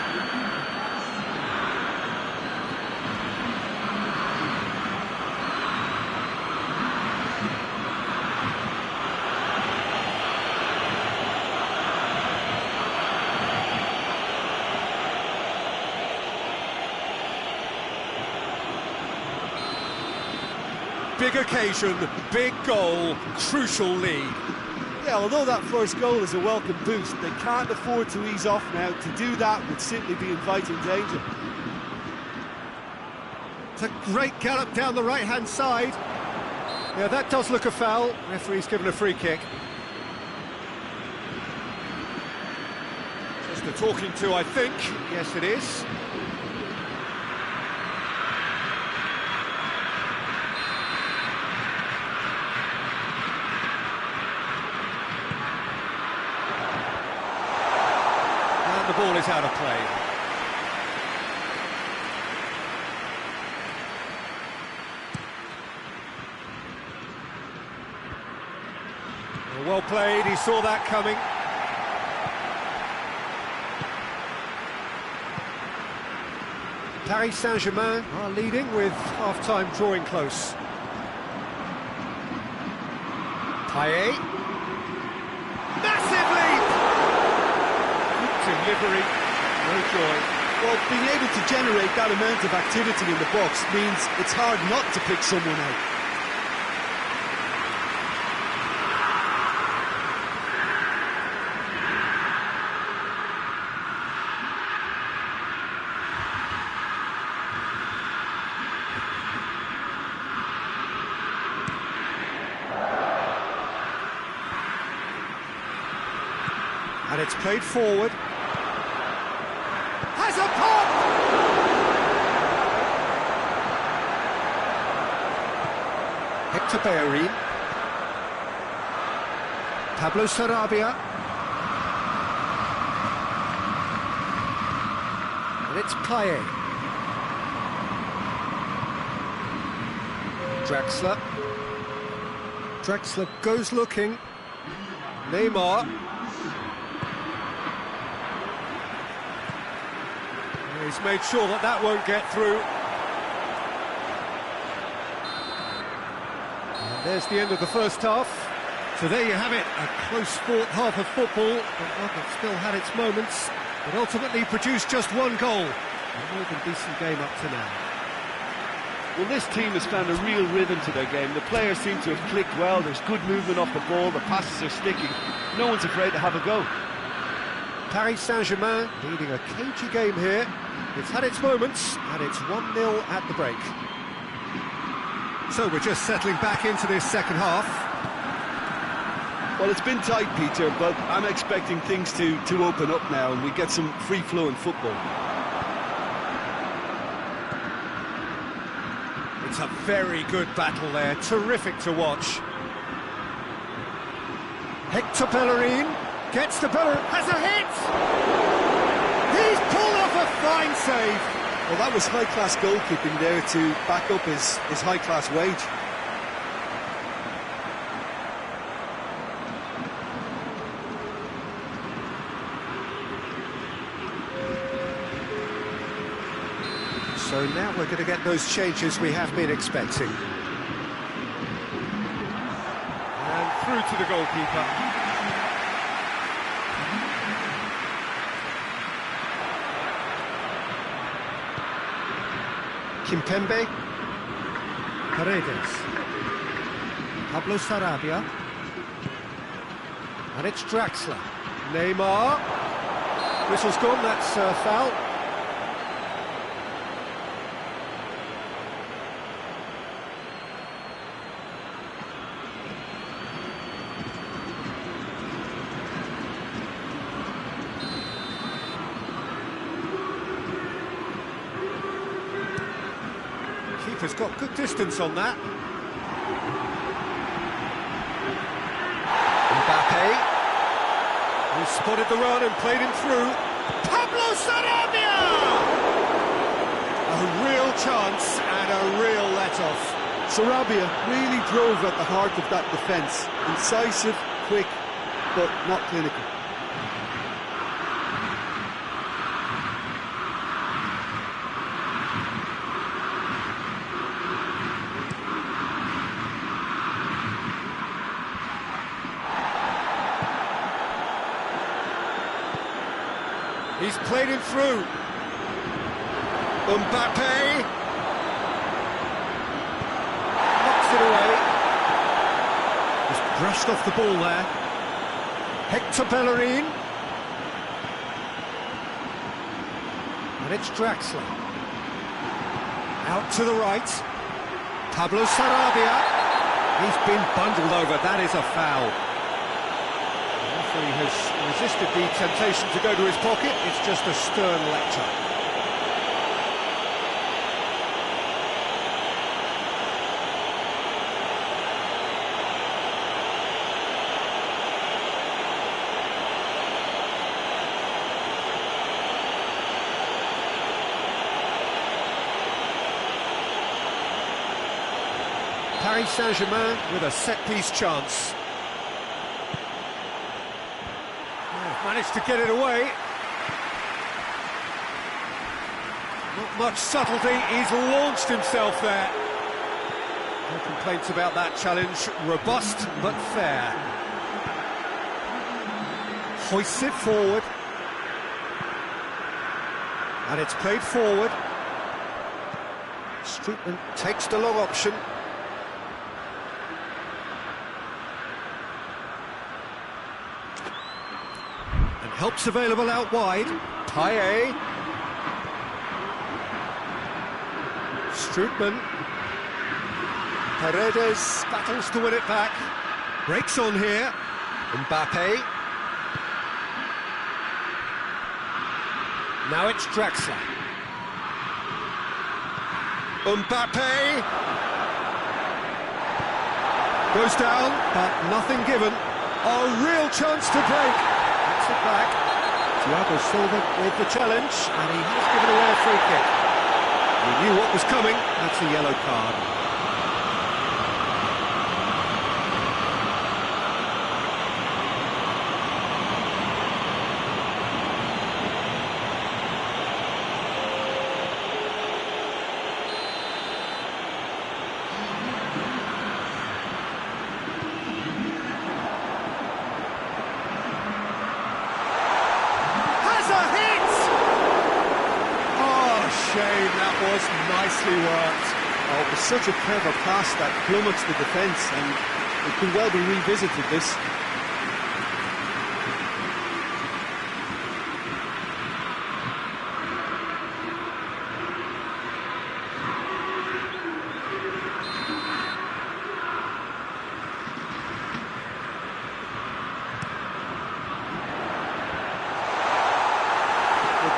Big occasion, big goal, crucial lead. Yeah, although that first goal is a welcome boost, they can't afford to ease off now. To do that would simply be inviting danger. It's a great gallop down the right-hand side. Yeah, that does look a foul. Referee's given a free kick. Just a talking to, I think. Yes, it is. The ball is out of play. Well played, he saw that coming. Paris Saint-Germain are leading with half-time drawing close. Payet. Massive lead! Delivery, no joy. Well, being able to generate that amount of activity in the box means it's hard not to pick someone out. And it's played forward. Has a pop! Hector Bellerin. Pablo Sarabia. And it's Payet. Draxler. Draxler goes looking. Neymar. He's made sure that that won't get through. And there's the end of the first half. So there you have it, a close-fought half of football, but one that still had its moments, but ultimately produced just one goal. A more than decent game up to now. Well, this team has found a real rhythm to their game. The players seem to have clicked well. There's good movement off the ball. The passes are sticking. No one's afraid to have a go. Paris Saint-Germain leading a cagey game here. It's had its moments, and it's 1-0 at the break. So we're just settling back into this second half. Well, it's been tight, Peter, but I'm expecting things to open up now and we get some free-flowing football. It's a very good battle there, terrific to watch. Hector Bellerin gets the Bellerin, has a hit! He's pulled off a fine save! Well, that was high-class goalkeeping there to back up his high-class wage. So now we're going to get those changes we have been expecting. And through to the goalkeeper. Kimpembe. Paredes. Pablo Sarabia. And it's Draxler. Neymar. Whistle's gone, that's foul. Keeper's got good distance on that. Mbappe, who spotted the run and played him through. Pablo Sarabia! A real chance and a real let-off. Sarabia really drove at the heart of that defence. Incisive, quick, but not clinical. He's played him through. Mbappe. Knocks it away. Just brushed off the ball there. Hector Bellerin. And it's Draxler. Out to the right. Pablo Sarabia. He's been bundled over. That is a foul. He has resisted the temptation to go to his pocket. It's just a stern lecture. Paris Saint-Germain with a set-piece chance. Managed to get it away. Not much subtlety, he's launched himself there. No complaints about that challenge, robust but fair. Hoists it forward. And it's played forward. Strootman takes the long option. Helps available out wide. Payet. Strootman. Paredes battles to win it back. Breaks on here. Mbappe. Now it's Draxler. Mbappe. Goes down, but nothing given. Oh, real chance to break. That's it back. Thiago Silva with the challenge, and he has given away a free kick. He knew what was coming. That's a yellow card. That was nicely worked. Oh, it was such a clever pass that plummets the defence, and it could well be revisited, this.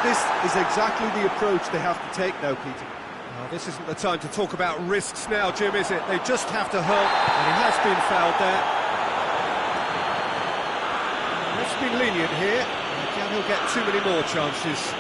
This is exactly the approach they have to take now, Peter. Well, this isn't the time to talk about risks now, Jim, is it? They just have to hurl, and he has been fouled there. Ref's been lenient here. I doubt he'll get too many more chances.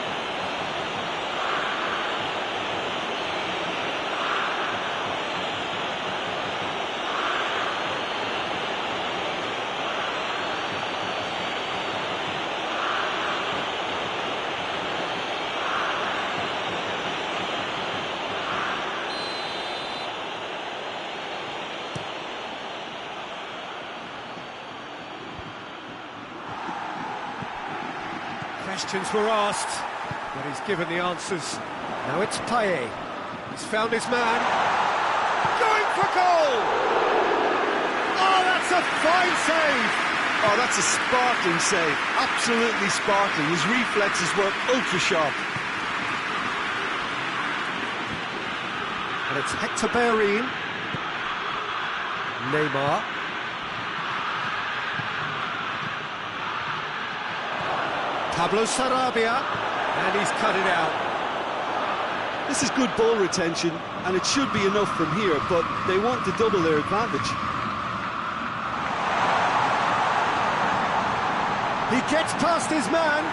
Questions were asked, but he's given the answers. Now it's Payet. He's found his man. Going for goal! Oh, that's a fine save! Oh, that's a sparkling save. Absolutely sparkling. His reflexes were ultra-sharp. And it's Hector Bellerin. Neymar. Pablo Sarabia, and he's cut it out. This is good ball retention, and it should be enough from here, but they want to double their advantage. He gets past his man.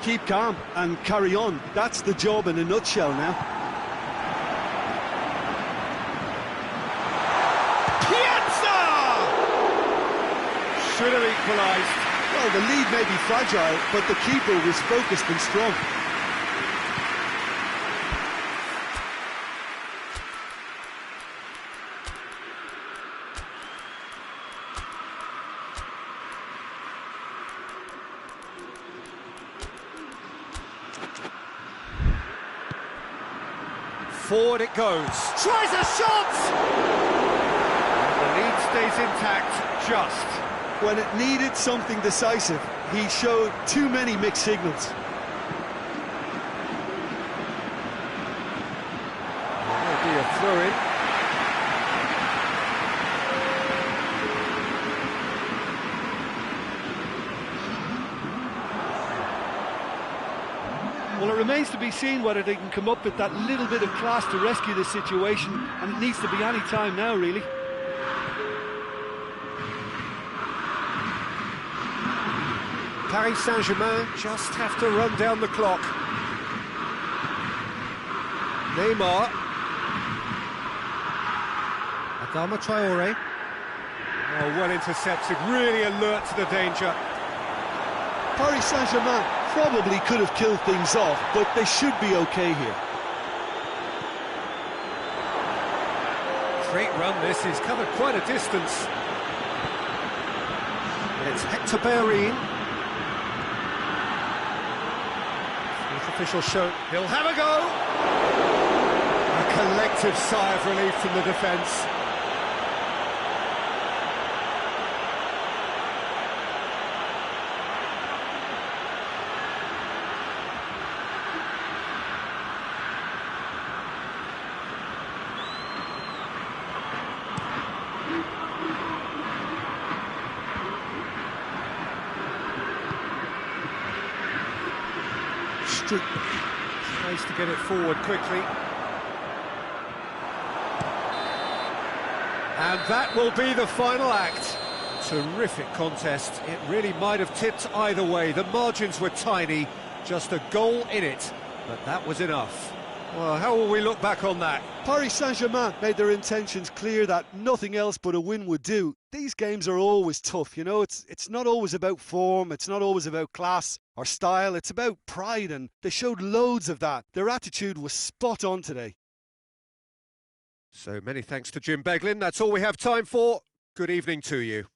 Keep calm and carry on. That's the job in a nutshell now. Should have equalised. Well, the lead may be fragile, but the keeper was focused and strong. Forward it goes. Tries a shot! And the lead stays intact, just. When it needed something decisive, he showed too many mixed signals. There'll be a throw-in. Well, it remains to be seen whether they can come up with that little bit of class to rescue this situation, and it needs to be any time now, really. Paris Saint-Germain just have to run down the clock. Neymar. Adama Traore. Oh, well intercepted, really alert to the danger. Paris Saint-Germain probably could have killed things off, but they should be okay here. Great run this, he's covered quite a distance. And it's Hector Bellerin. Official show, he'll have a go! A collective sigh of relief from the defence. Tries to get it forward quickly. And that will be the final act. Terrific contest. It really might have tipped either way. The margins were tiny, just a goal in it, but that was enough. Well, how will we look back on that? Paris Saint-Germain made their intentions clear that nothing else but a win would do. These games are always tough, you know, it's not always about form, it's not always about class or style, it's about pride, and they showed loads of that. Their attitude was spot on today. So many thanks to Jim Beglin. That's all we have time for. Good evening to you.